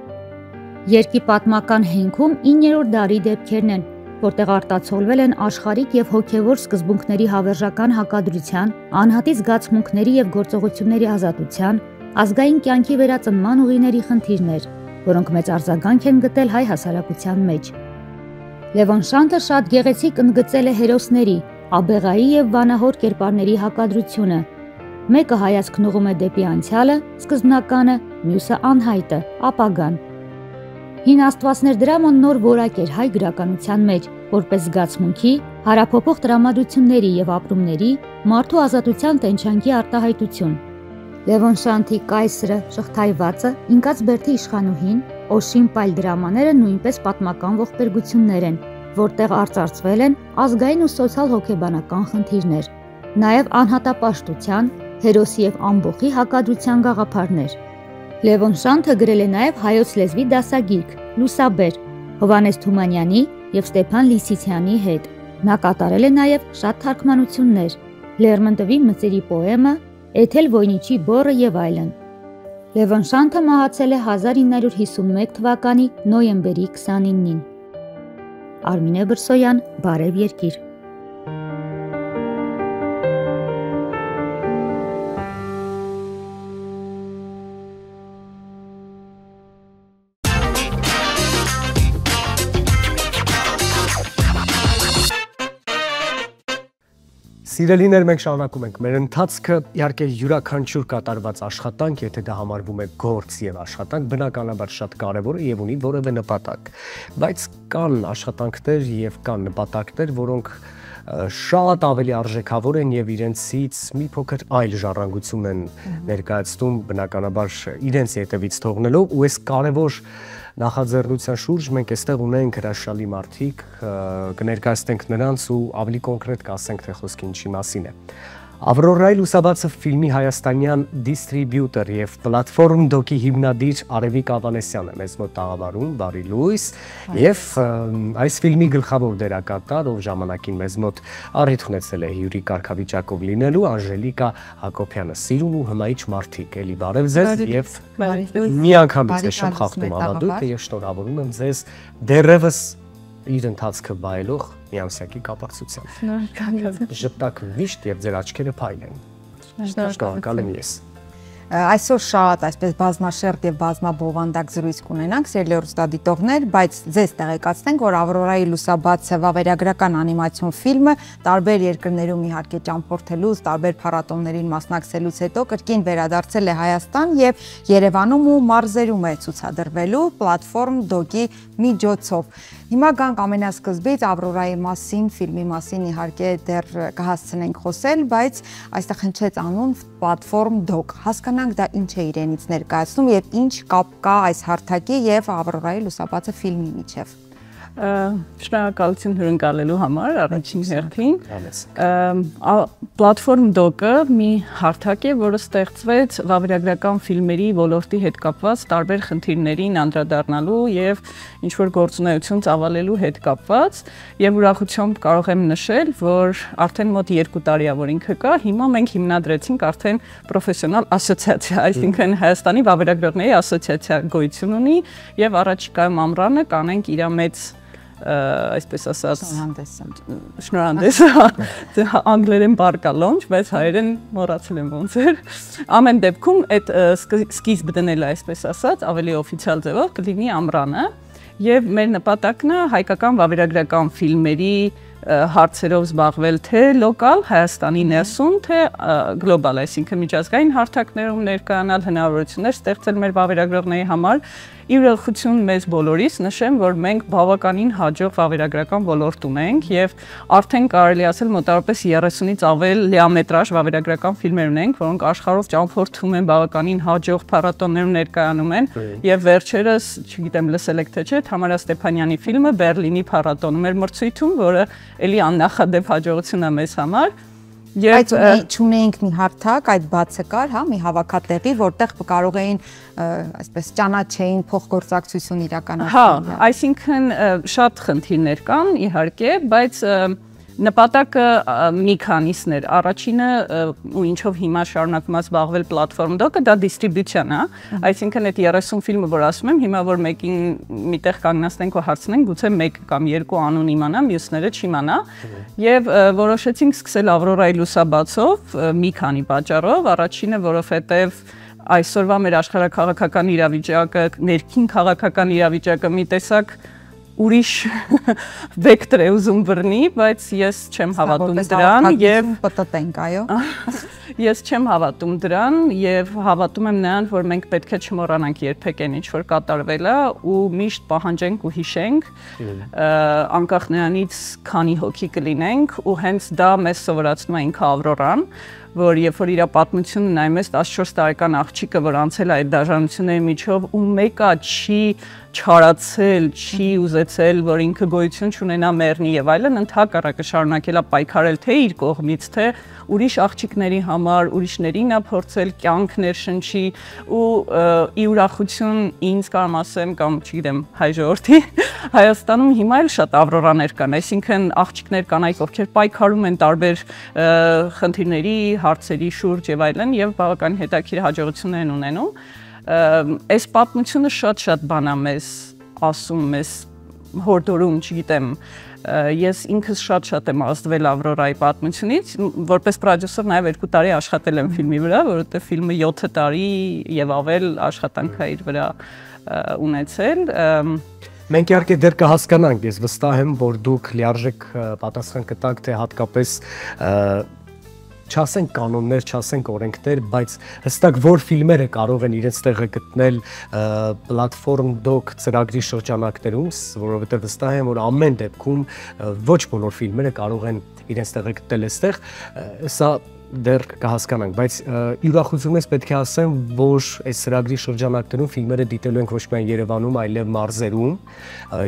Երկի պատմական հենքում 9-րդ դարի դեպքերն են, որտեղ արտացոլվել են աշխարհիկ եւ հոգեվոր սկզբունքների հավերժական հակադրության, անհատի զգացմունքների եւ գործողությունների ազատության, ազգային կյանքի վերածնման ուղիների խնդիրներ, որոնք մեծ արձագանք են գտել հայ հասարակության մեջ։ Լևոն Շանթը շատ գեղեցիկ ընդգծել է հերոսների, աբեղայի եւ վանահոր կերպարների հակադրությունը։ Մեկը հայացքն ուղղում է դեպի անցյալը, սկզբնականը, մյուսը անհայտը, ապագան։ Հին աստվածներ դրաման նոր որակ էր հայ գրականության մեջ, որպես զգացմունքի, հարափոփող տրամադրությունների եւ ապրումների, մարդու ազատության տենչանքի արտահայտություն։ Լևոն Շանթի Կայսրը, Շղթայվածը, Ինկաց Բերդի իշխանուհին, Օշիմպայլ դրամաները նույնպես պատմական ողբերգություններ են, որտեղ արծարծվել են ազգային ու սոցիալ-հոգեբանական խնդիրներ, նաև անհատապաշտության, հերոսի եւ ամբոխի հակադրության գաղափարներ։ Լևոն Շանթը գրել է նաև հայոց լեզվի դասագիրք՝ Լուսաբեր, Հովհաննես Թումանյանի եւ Ստեփան Լիսիցյանի հետ, Նա կատարել է նաև շատ թարգմանություններ՝ Լերմոնտովի մծերի պոեմը, Էթել Վոյնիչի բոռը եւ այլն։ Լևոն Շանթը մահացել է 1951 թվականի նոյեմբերի 29-ին։ Արմինե Բրսոյան, Բարև երկիր։ Սիրելիներ, մենք շարունակում ենք մեր ընթացքը, իհարկե յուրաքանչյուր կատարված աշխատանք, եթե դա համարվում է գործ եւ աշխատանք, բնականաբար շատ կարեւոր է եւ ունի որևէ նպատակ, բայց կան աշխատանքներ եւ կան նպատակներ, որոնք շատ ավելի արժեքավոր են եւ իրենցից մի փոքր այլ ժառանգություն են ներկայացնում, բնականաբար իրենց ետևից թողնելով, ու այս կարեւոր նախաձեռնության շուրջ մենք այստեղ ունենք հրաշալի մարդիկ, կներկայացնենք նրանց ու ավելի կոնկրետ կասենք, թե խոսքը ինչի մասին է։ Ավրորայի լուսաբացը ֆիլմի հայաստանյան դիստրիբյուտոր եւ պլատֆորմ դոկի հիմնադիր Արևիկ Ավանեսյանը մեզ մոտ տաղավարում, բարի լույս, եւ այս ֆիլմի գլխավոր դերակատար, ով ժամանակին մեզ մոտ առիթ ունեցել է հյուրի կարգավիճակով լինելու, Անժելիկա Հակոբյանը, սիրուն ու հմայիչ մարդիկ, էլի բարև ձեզ եւ միանգամից է շփ խախտում ավանդույթը եւ շնորհավորում եմ ձեզ դերևս իր ընթացքը բայելով միամսյակի կապակցությամբ։ Շնորհակալ։ Ժպտակ վիշտ եւ ձեր աչքերը փայլ են։ Շնորհակալ եմ ես։ Այսօր շատ այսպես բազմաշերտ եւ բազմաբովանդակ զրույց կունենանք, սիրելի հեռուստադիտողներ, բայց ձեզ տեղեկացնենք, որ Ավրորայի լուսաբացը վավերագրական անիմացիոն ֆիլմը տարբեր երկրներում իհարկե ճամփորդելուց, տարբեր փառատոներին մասնակցելուց հետո կրկին վերադարձել է Հայաստան եւ Երևանում ու մարզերում է ցուցադրվելու պլատֆորմ դոկի միջոցով։ Հիմա գանք ամենասկզբից Ավրորայի մասին, ֆիլմի մասին իհարկե դեռ կհասցնենք խոսել, բայց այստեղ հնչեց անուն պլատֆորմ դոկ։ Հասկանանք դա ինչ է իրենից ներկայացնում եւ ինչ կապ կա այս հարթակի եւ Ավրորայի լուսաբացը ֆիլմի միջև։ Շնորհակալություն հյուրընկալելու համար առաջին հերթին։ Պլատֆորմ դոկը մի հարթակ է, որը ստեղծվեց վավերագրական ֆիլմերի ոլորտի հետ կապված տարբեր խնդիրներին անդրադառնալու եւ ինչ որ գործունեություն ծավալելու հետ կապված, եւ ուրախությամբ կարող եմ նշել, որ արդեն մոտ 2 տարի է որ ինքը կա, հիմա մենք հիմնադրեցինք արդեն պրոֆեսիոնալ ասոցիացիա, այսինքն Հայաստանի վավերագրողների ասոցիացիա գոյություն ունի եւ առաջիկայում ամռանը կանենք իր մեծ այսպես ասած շնորհանդես անգլերեն բառ կա launch, բայց հայերեն մոռացել եմ ոնց էր։ Ամեն դեպքում այդ սկիզբ դնելը այսպես ասած ավելի օֆիցիալ ձևով կլինի ամռանը եւ մեր նպատակն է հայկական վավերագրական ֆիլմերի հարցերով զբաղվել թե լոկալ Հայաստանի ներսում, թե գլոբալ, այսինքն միջազգային հարթակներում ներկայանալ, հնարավորություններ ստեղծել մեր վավերագրողների համար։ Ի ուրախություն մեզ բոլորիս նշեմ, որ մենք բավականին հաջող վավերագրական ոլորտում ենք եւ արդեն կարելի ասել մոտավորապես 30-ից ավել լիամետրաժ վավերագրական ֆիլմեր ունենք, որոնք աշխարհով ճամփորդում են, բավականին հաջող փառատոներում ներկայանում են եւ վերջերս, չգիտեմ լսել եք թե չէ, Թամարա Ստեփանյանի ֆիլմը Բերլինի փառատոնում էր մրցույթում, որը էլի աննախադեպ հաջողություն է մեզ համար։ Բայց չունեինք մի հարթակ, այդ բացը կար, հա, մի հավաքատեղի, որտեղ կարող էին այսպես ճանաչեին փոխգործակցություն իրականացնել։ Հա, այսինքն շատ խնդիրներ կան, իհարկե, բայց նպատակը մի քանիսն էր։ Առաջինը ու ինչով հիմա շարունակում եմ զբաղվել պլատֆորմ դոկը, դա դիստրիբյուցիան է, այսինքն այդ 30 ֆիլմը, որ ասում եմ, հիմա որ մեկին միտեղ կանգնացնենք ու հարցնենք, գուցե 1 կամ 2 անուն իմանա, մյուսները չիմանա, եւ որոշեցինք սկսել Ավրորայի լուսաբացով մի քանի պատճառով, առաջինը, որովհետեւ այսօրվա մեր աշխարհաքաղաքական իրավիճակը, ներքին քաղաքական իրավիճակը մի տեսակ ուրիշ վեկտոր է ուզում բռնի, բայց ես չեմ հավատում դրան եւ պատտենք, այո։ Ես չեմ հավատում դրան եւ հավատում եմ նրան, որ մենք պետք է չմոռանանք երբեք այն ինչ որ կատարվել է ու միշտ պահանջենք ու հիշենք, անկախ նրանից քանի հոգի կլինենք ու հենց դա մեզ սովորացնում է ինքը Ավրորան, որ երբ որ իր պատմությունը նայում ես 14 տարեկան աղջիկը, որ անցել է այդ դաժանությունների միջով ու մեկը չի չարացել, չի ուզեցել, որ ինքը գոյություն չունենա մեռնի եւ այլն, ընդհակառակը շարունակել է պայքարել թե իր կողմից, թե ուրիշ աղջիկների համար, ուրիշներին է փորձել կյանք ներշնչի ու ի ուրախություն ինձ կարամ ասեմ կամ չգիտեմ հայ ժողովրդի Հայաստանում հիմա էլ շատ ավրորաներ կան, այսինքն աղջիկներ կանայք, ովքեր պայքարում են տարբեր խնդիրների, հարցերի շուրջ եւ այլն եւ բավական հետաքրքիր հաջողություններ են ունենում։ Այս պատմությունը շատ բան է մեզ ասում, մեզ հորդորում, չգիտեմ, ես ինքս շատ եմ ազդվել Ավրորայի պատմությունից, որպես պրոդյուսեր նաև 2 տարի աշխատել եմ ֆիլմի վրա, որովհետև ֆիլմը 7 տարի եւ ավել աշխատանք է իր վրա ունեցել։ Մենք իհարկե դեռ կհասկանանք, ես վստահ եմ, որ դուք լիարժեք պատասխան կտաք, թե հատկապես չասենք կանոններ, չասենք օրենքներ, բայց հստակ որ ֆիլմերը կարող են իրենց տեղը գտնել պլատֆորմ դոկ ծրագրի շրջանակներում, որովհետև վստահ եմ, որ ամեն դեպքում ոչ բոլոր ֆիլմերը կարող են իրենց տեղը գտնել այստեղ, սա դեռ կհասկանանք, բայց ուրախությունից պետք է ասեմ, որ այս ծրագրի շրջանակներում ֆիլմերը դիտելու ենք ոչ միայն Երևանում, այլև մարզերում,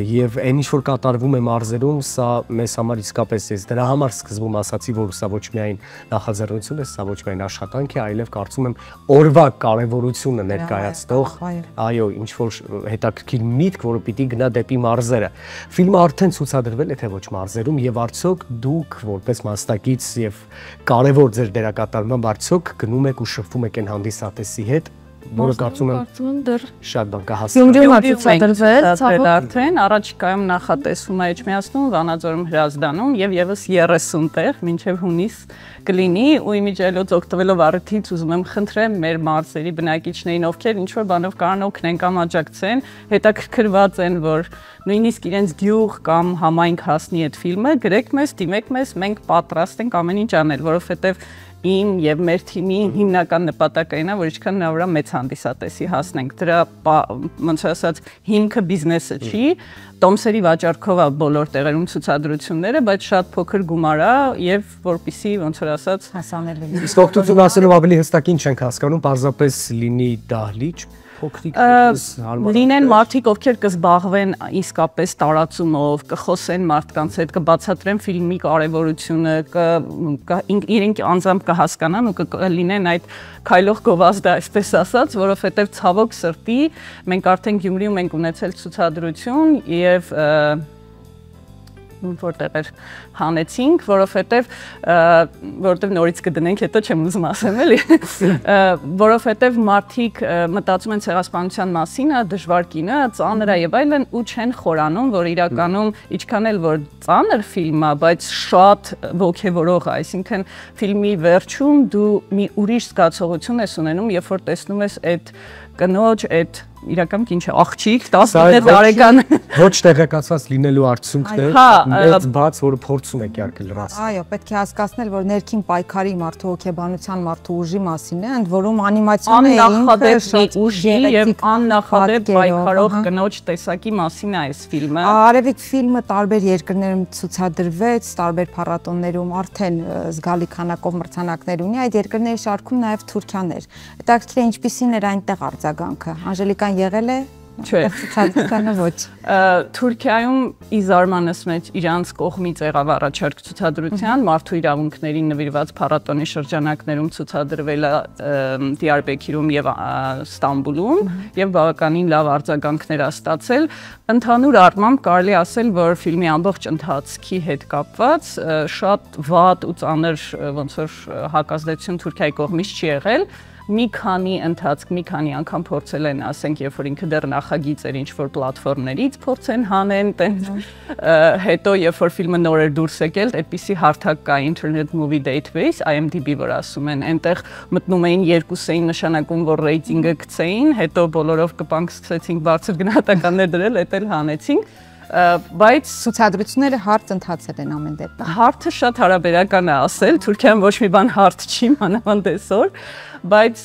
եւ այն ինչ որ կատարվում է մարզերում, սա մեզ համար իսկապես ես դրա համար սկզբում ասացի, որ սա ոչ միայն նախաձեռնություն է, սա ոչ միայն աշխատանք է, այլև կարծում եմ օրվա կարևորությունը ներկայացնող, այո, ինչ որ հետաքրքիր միտք, որը պիտի գնա դեպի մարզերը։ Ֆիլմը արդեն ցուցադրվել է թե ոչ մարզերում եւ արդյոք դուք որպես մասնակից եւ կարևոր ձեր դերակատարմամբ արդյոք գնում եք ու շփվում եք այն հանդիսատեսի հետ, որը կարծում եմ դեռ շատ բան կհասկանա։ Գյումրիում ցուցադրվել, ցավոք արդեն առաջիկայում նախատեսվում է Էջմիածնում, Վանաձորում, Հրազդանում եւ եւս 30 տեղ մինչեւ հունիս կլինի ու իմիջիայլոց օգտվելով առիթից ուզում եմ խնդրեմ մեր մարզերի բնակիչներին, ովքեր ինչ որ բանով կարող օգնեն կամ աջակցեն, հետաքրքրված են, որ նույնիսկ իրենց գյուղ կամ համայնք հասնի այդ ֆիլմը, գրեք մեզ, դիմեք մեզ, մենք պատրաստ ենք ամեն ինչ անել, որովհետեւ իմ եւ մեր թիմի հիմնական նպատակը այն է, որ ինչքան հնարավոր է մեծ հանդիսատեսի հասնենք։ Դրա ոնց ասած հիմքը բիզնեսը չի, տոմսերի վաճառքով է բոլոր տեղերում ցուցադրությունները, բայց շատ փոքր գումար է եւ որպիսի ոնց որ ասած հասանելի։ Իսկ օգտություն ասելով ավելի հստակ ինչ ենք հասկանում, պարզապես լինի դահլիճ փոքրիկ լինեն մարդիկ, ովքեր կզբաղվեն իսկապես տարածումով, կխոսեն մարդկանց հետ, կբացատրեն ֆիլմի կարևորությունը, իրենք անձամբ կհասկանան ու կլինեն այդ քայլող գովազդը, այսպես ասած, որովհետև ցավոք սրտի մենք արդեն Գյումրիում ենք ունեցել ցուցադրություն եւ որտեղ էր հանեցինք, որովհետև նորից կդնենք, հետո չեմ ուզում ասեմ էլի, որովհետև մարդիկ մտածում են ցեղասպանության մասին, դժվար կինը, ծանր է եւ այլն ու չեն խորանում, որ իրականում ինչքան էլ որ ծանր ֆիլմ է, բայց շատ ոգևորող է, այսինքն ֆիլմի վերջում դու մի ուրիշ զգացողություն ես ունենում, երբ որ տեսնում ես այդ կնոջ, այդ իրական ինչ է, աղջիկ, 19 տարեկան ոչ տեղեկացված լինելու արդյունքներ, մեծ բաց, որը փորձում եք իհարկե լրացնել։ Այո, պետք է հասկացնել, որ ներքին պայքարի մարդու հոգեբանության մարդու ուժի մասին է, ընդ որում անիմացիոնը աննախադեպ ուժի եւ աննախադեպ պայքարող կնոջ տեսակի մասին է այս ֆիլմը։ Արևիկ ֆիլմը տարբեր երկրներում ցուցադրվեց, տարբեր փառատոներում արդեն զգալի քանակով մրցանակներ ունի, այդ երկրների շարքում նաեւ Թուրքիան էր։ Հետաքրքիր է ինչպիսին էր այնտեղ արձագանքը։ Անժելիկան եղել է Չէ, ցուցադրությունը ոչ։ Թուրքիայում ի զարմանս մեջ իրանց կողմից եղավ առաջարկ ցուցադրության, մարդու իրավունքներին նվիրված փառատոնի շրջանակներում ցուցադրվել է Դիարբեքիրում եւ Ստամբուլում եւ բավականին լավ արձագանքներ է ստացել։ Ընդհանուր առմամբ կարելի ասել, որ ֆիլմի ամբողջ ընթացքի հետ կապված շատ վատ ու ծանր ոնց որ հակազդեցություն Թուրքիայի կողմից չի եղել։ Մի քանի ընթացք, մի քանի անգամ փորձել են, ասենք, երբ որ ինքը դեռ նախագիծ էր ինչ-որ պլատֆորմներից փորձեն հանեն, հետո երբ որ ֆիլմը նոր էր դուրս եկել, այդպիսի հարթակ կա Internet Movie Database, IMDb, որ ասում են, այնտեղ մտնում էին երկուսային նշանակում, որ ռեյտինգը գցեին, հետո բոլորով կպանք սկսեցինք բարձր գնահատականներ դրել, էդ էլ հանեցինք։ Բայց ցուցադրությունները հարթ ընթացել են ամեն դեպքում։ Հարթը շատ հարաբերական է ասել, Թուրքիան ոչ մի բան հարթ չի, մանավանդ այսօր, բայց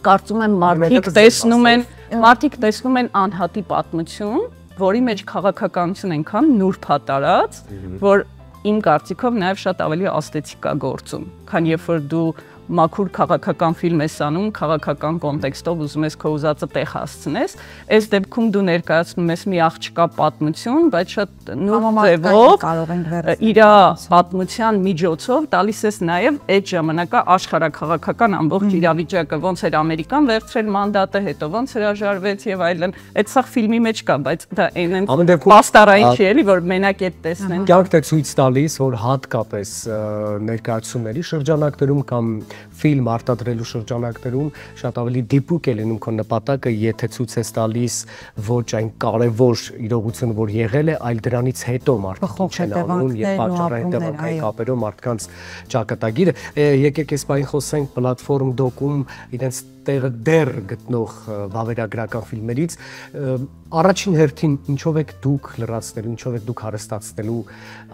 կարծում եմ մարդիկ տեսնում են անհատի պատմություն, որի մեջ քաղաքականություն այնքան նուրբ է տարած, որ իմ կարծիքով նաև շատ ավելի աստետիկ է գործում, քան երբ որ դու մաքուր քաղաքական ֆիլմ ես անում, քաղաքական կոնտեքստով ուզում ես քո ուզածը տեղ հասցնես, այս դեպքում դու ներկայացնում ես մի աղջկա պատմություն, բայց շատ նուրբ ձևով իր պատմության միջոցով տալիս ես նաև այդ ժամանակա աշխարհաքաղաքական ամբողջ իրավիճակը, ոնց էր Ամերիկան վերցրել մանդատը, հետո ոնց հրաժարվեց եւ այլն։ Այդ սա ֆիլմի մեջ կա, բայց դա այնեն պաստարային չի էլի, որ մենակ այդ տեսնեն։ Կյանքն է ցույց տալիս, որ հատկապես ներկայացումների շրջանակներում կամ ֆիլմ արտադրելու շրջանակներում շատ ավելի դիպուկ է լինում քո նպատակը, եթե ցույց ես տալիս ոչ այն կարևոր իրողությունը, որ եղել է, այլ դրանից հետո մարդիկ են անում եւ պատճառային տևական կապերով մարդկանց ճակատագիրը։ Եկեք այս բանը խոսենք պլատֆորմ դոկում իրենց տեղը դեռ գտնող վավերագրական ֆիլմերից, առաջին հերթին ինչով եք դուք լրացնելու, ինչով եք դուք հարստացնելու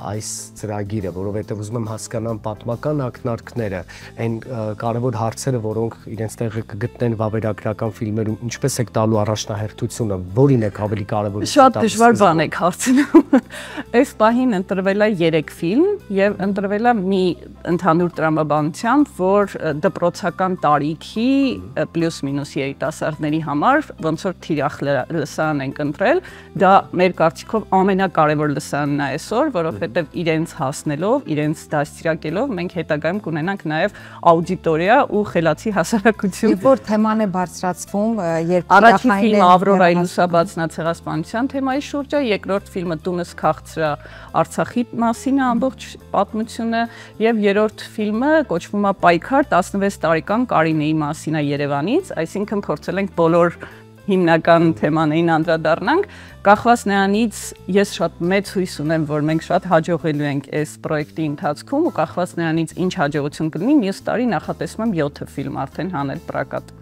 այս ծրագիրը, որովհետև ուզում եմ հասկանամ պատմական ակնարկները, այն կարևոր հարցերը, որոնք իրենց տեղը կգտնեն վավերագրական ֆիլմերում, ինչպես եք տալու առաջնահերթությունը, որին եք ավելի կարևոր։ Շատ դժվար բան եք հարցնում։ Այս պահին ընտրվել է 3 ֆիլմ եւ ընտրվել է մի ընդհանուր տրամաբանությամբ, որ դպրոցական տարիքի պլյուս մինուս երիտասարդների համար ոնց որ թիրախ լսարան ենք ընտրել, դա մեր կարծիքով ամենակարևոր լսարանն է այսօր, որովհետև իրենց հասնելով, իրենց դաստիարակելով մենք հետագայում կունենանք նաև աուդիտորիա ու խելացի հասարակություն։ Որ թեման է բարձրացվում, երբ առաջին ֆիլմը Ավրորայի լուսաբացնա ցեղասպանության թեմայի շուրջ է, երկրորդ ֆիլմը Տունս քաղցրա Արցախի մասին է ամբողջ պատմությունը եւ երրորդ ֆիլմը կոչվում է Պայքար 16 տարեկան Կարինեի մասին է Երևանից, այսինքն փորձել ենք բոլոր հիմնական թեմաներին անդրադառնանք, կախված նրանից ես շատ մեծ հույս ունեմ, որ մենք շատ հաջողելու ենք այս պրոյեկտի ընթացքում ու կախված նրանից ինչ հաջողություն կլինի, մյուս տարի նախատեսում եմ 7 ֆիլմ արդեն հանել պրակատ։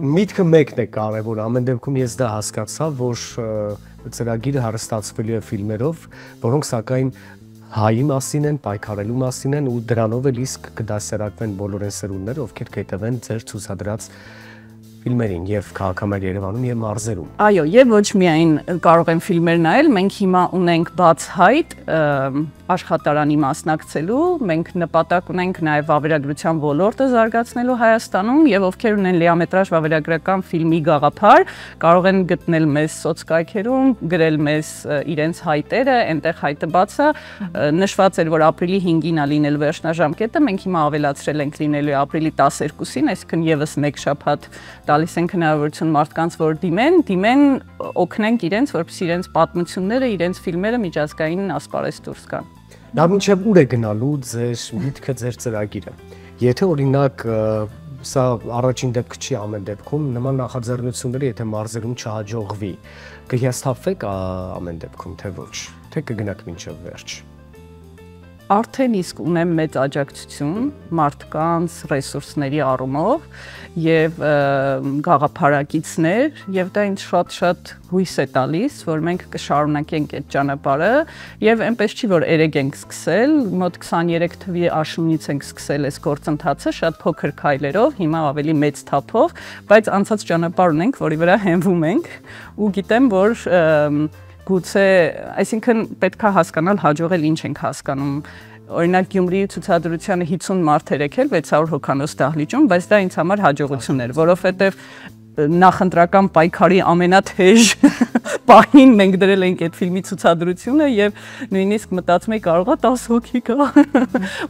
Միտքը մեկն է կարևոր, ամեն դեպքում ես դա հասկացա, որ ծրագիրը հարստացվելու է ֆիլմերով, որոնք սակայն հայի մասին են, պայքարելու մասին են ու դրանով էլ իսկ կդասերակվեն բոլոր այն սերունդները, ովքեր կհետևեն ձեր ցուցադրած ֆիլմերին եւ քաղաքամայր Երևանում եւ մարզերում։ Այո, եւ ոչ միայն կարող են ֆիլմեր նայել, մենք հիմա ունենք բաց հայտ աշխատարանի մասնակցելու, մենք նպատակ ունենք նաև վավերագրության ոլորտը զարգացնելու Հայաստանում եւ ովքեր ունեն լիամետրաժ վավերագրական ֆիլմի գաղափար, կարող են գտնել մեզ սոցկայքերում, գրել մեզ իրենց հայտերը, այնտեղ հայտը բաց է, նշված էր, որ ապրիլի 5-ին է լինել վերջնաժամկետը, մենք հիմա ավելացրել ենք լինելու ապրիլի 12-ին, այսինքն եւս մեկ շաբաթ տալիս ենք հնարավորություն մարդկանց, որ դիմեն, օգնենք իրենց, որպեսզի իրենց պատմությունները, իրենց ֆիլմերը միջազգային ասպարեզ դուրս գան։ Դա մինչև ուր է գնալու ձեր միտքը, ձեր ծրագիրը։ Եթե օրինակ սա առաջին դեպք չի ամեն դեպքում, նման նախաձեռնությունները եթե մարզերում չհաջողվի, կհիասթափվեք ամեն դեպքում, թե ոչ, թե կգնաք մինչև վերջ։ Արդեն իսկ ունեմ մեծ աջակցություն մարդկանց ռեսուրսների առումով եւ գաղափարակիցներ եւ դա ինձ շատ հույս է տալիս, որ մենք կշարունակենք այդ ճանապարհը եւ այնպես չի որ երեք ենք սկսել, մոտ 23 թվականի աշունից ենք սկսել այս գործընթացը շատ փոքր քայլերով, հիմա ավելի մեծ թափով, բայց անցած ճանապարհ ունենք, որի վրա հենվում ենք ու գիտեմ, որ գուցե, այսինքն պետք է հասկանալ հաջողել ինչ ենք հասկանում։ Օրինակ Գյումրիի ցուցադրությանը 50 մարդ էր եկել 600 հոգանոց դահլիճում, բայց դա ինձ համար հաջողություն էր, որովհետև նախընտրական պայքարի ամենաթեժ պահին մենք դրել ենք այդ ֆիլմի ցուցադրությունը եւ նույնիսկ մտածում էի կարողա 10 հոգի գա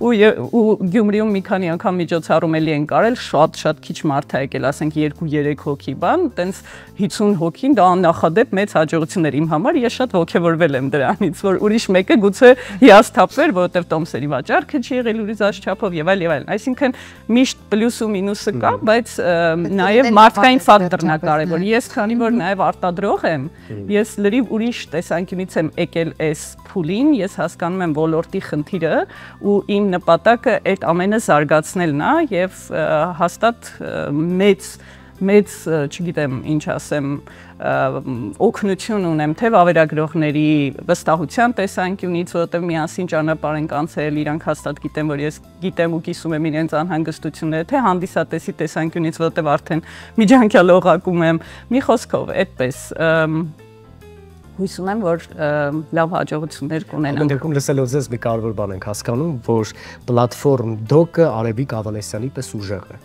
ու Գյումրիում մի քանի անգամ միջոցառում էլի են կարել շատ քիչ մարդ է եկել, ասենք 2-3 հոգի բան, տենց 50 հոգին դա աննախադեպ մեծ հաջողություն էր իմ համար, ես շատ ոգևորվել եմ դրանից, որ ուրիշ մեկը գուցե հիասթափվեր, որովհետեւ տոմսերի վաճառքը չի եղել ուրիշ աչքափով եւ այլն, այսինքն միշտ պլյուս ու մինուսը կա, բայց նաեւ մարդկային ֆակտորն է կարևոր։ Ես քանի որ նաև արտադրող եմ, ես լրիվ ուրիշ տեսանկյունից եմ եկել այս փուլին, ես հասկանում եմ ոլորտի խնդիրը ու իմ նպատակը այդ ամենը զարգացնելն է եւ հաստատ մեծ, չգիտեմ, ինչ ասեմ, օգնություն ունեմ թե վավերագրողների վստահության տեսանկյունից, որովհետև միասին ճանապարհ ենք անցել, իրանք հաստատ գիտեմ, որ ես գիտեմ ու կիսում եմ իրենց անհանգստությունները, թե հանդիսատեսի տեսանկյունից, որովհետև արդեն միջանկյալ օղակում եմ, մի խոսքով, այդպես հույս ունեմ, որ լավ հաջողություններ կունենանք։ Ամեն դեպքում լսելով ձեզ մի կարևոր բան ենք հասկանում, որ պլատֆորմ դոկը Արևիկ Ավանեսյանի պես ուժեղ է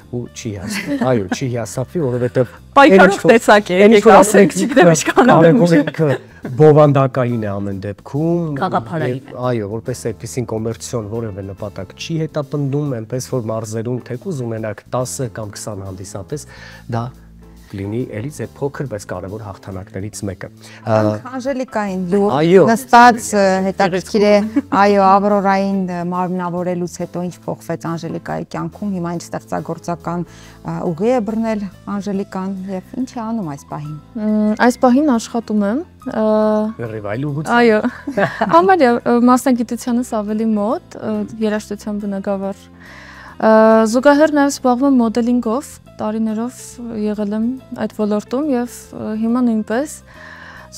ու չի հասնի։ Այո, չի հիասթափվի, որովհետև պայքարող տեսակ է, եկեք ասենք, չգիտեմ ինչքան կարևորը բովանդակային է ամեն դեպքում։ Գաղափարային։ Այո, որպես այդպեսին կոմերցիոն որևէ նպատակ չի հետապնդում, այնպես որ մարզերում թեկուզ ունենակ 10 կամ 20 հանդիսատես, դա կլինի էլի այդ փոքր, բայց կարևոր հաղթանակներից մեկը։ Անժելիկային դու Այո։ նստած հետաքրքիր է, այո, Ավրորային մարմնավորելուց հետո ինչ փոխվեց Անժելիկայի կյանքում, հիմա ինչ ստեղծագործական ուղի է բռնել Անժելիկան եւ ինչ է անում այս պահին։ Այս պահին աշխատում եմ։ Ռիվայլուհուց։ Այո։ Համարյա մասնագիտությանս ավելի մոտ, երաժշտության բնագավառ։ Զուգահեռ նաև զբաղվում եմ մոդելինգով, տարիներով եղել եմ այդ ոլորտում եւ հիմա նույնպես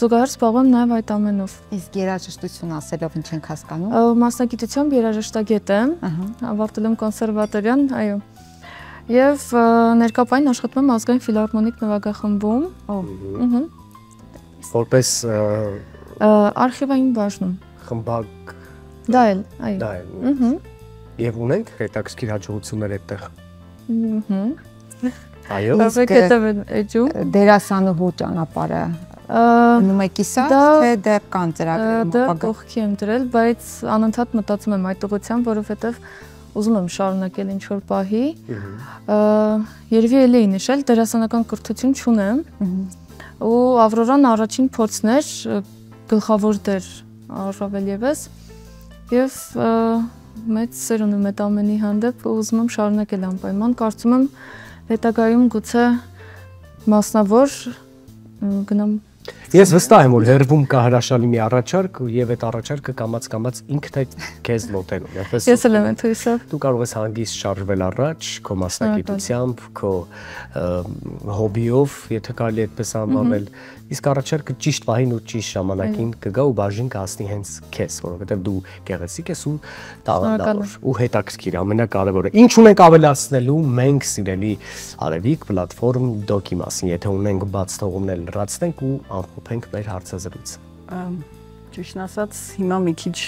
զուգահեռ զբաղվում եմ նաև այդ ամենով։ Իսկ երաժշտություն ասելով ինչ ենք հասկանում։ Մասնագիտությամբ երաժշտագետ եմ, ավարտել եմ կոնսերվատորիան, այո։ Եվ ներկայապային աշխատում եմ ազգային ֆիլհարմոնիկ նվագախմբում։ Որպես արխիվային բաժնում։ խմբակ Դա էլ, այո։ դա է։ Եվ ունենք հետաքրքիր հաջողություններ այդտեղ։ Այո։ Բավական հետևել էջում։ Դերասանուհու ճանապարհը մնում եք իսած, թե դեռ կան ծրագրեր։ Դա կողքի եմ դրել, բայց անընդհատ մտածում եմ այդ ուղղությամբ, որովհետև ուզում եմ շարունակել ինչ-որ պահի։ Երևի էլի նշել, դերասանական կրթություն չունեմ։ Ու Ավրորան առաջին փորձն էր, գլխավոր դեր առավել ևս։ Եվ մեծ սեր ունեմ այդ ամենի հանդեպ ու ուզում եմ շարունակել անպայման, կարծում եմ հետագայում գուցե մասնավոր գնամ։ Ես վստահ եմ, որ հերվում կա հրաշալի մի առաջարկ եւ այդ առաջարկը կամաց-կամաց ինքն է քեզ մոտենում։ Ես էլ եմ այդ հույսով։ Դու կարող ես հանգիստ շարժվել առաջ, քո մասնագիտությամբ, քո հոբիով, եթե կարելի այդպես անվանել, իսկ առաջարկը ճիշտ պահին ու ճիշտ ժամանակին կգա ու բաժին կհասնի հենց քեզ, որովհետեւ դու գեղեցիկ ես ու տաղանդավոր ու հետաքրքիր, ամենակարևորը։ Ինչ ունենք ավելացնելու մենք սիրելի Արևիկ պլատֆորմ դոկի մասին, եթե ունենք բաց թողումներ լրացնենք ու ամփոփենք մեր հարցազրույցը։ Ճիշտն ասած, հիմա մի քիչ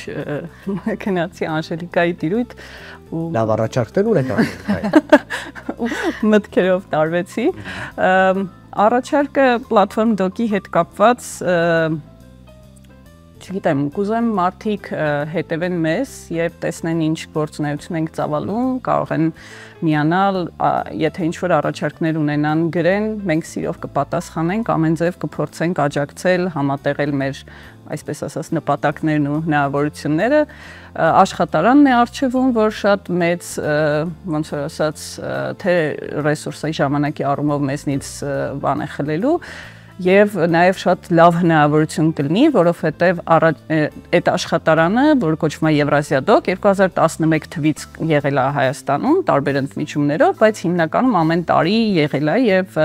քնացի Անժելիկայի տիրույթ ու լավ առաջարկներ ունեք ու մտքերով տարվեցի։ Առաջարկը պլատֆորմ դոկի հետ կապված չգիտեմ, կուզեմ մարդիկ հետևեն մեզ եւ տեսնեն ինչ գործունեություն ենք ծավալում, կարող են միանալ, եթե ինչ-որ առաջարկներ ունենան, գրեն, մենք սիրով կպատասխանենք, ամեն ձև կփորձենք աջակցել, համատեղել մեր, այսպես ասած, նպատակներն ու հնարավորությունները։ Աշխատարանն է արժևում, որ շատ մեծ, ոնց որ ասած, թե ռեսուրսի ժամանակի առումով մեզնից բան է խլելու Եվ նաև շատ լավ հնարավորություն կլինի, որովհետև այդ աշխատարանը, որ կոչվում է Եվրազիադոկ, 2011 թվականից եղել է Հայաստանում տարբեր ընդմիջումներով, բայց հիմնականում ամեն տարի եղել է եւ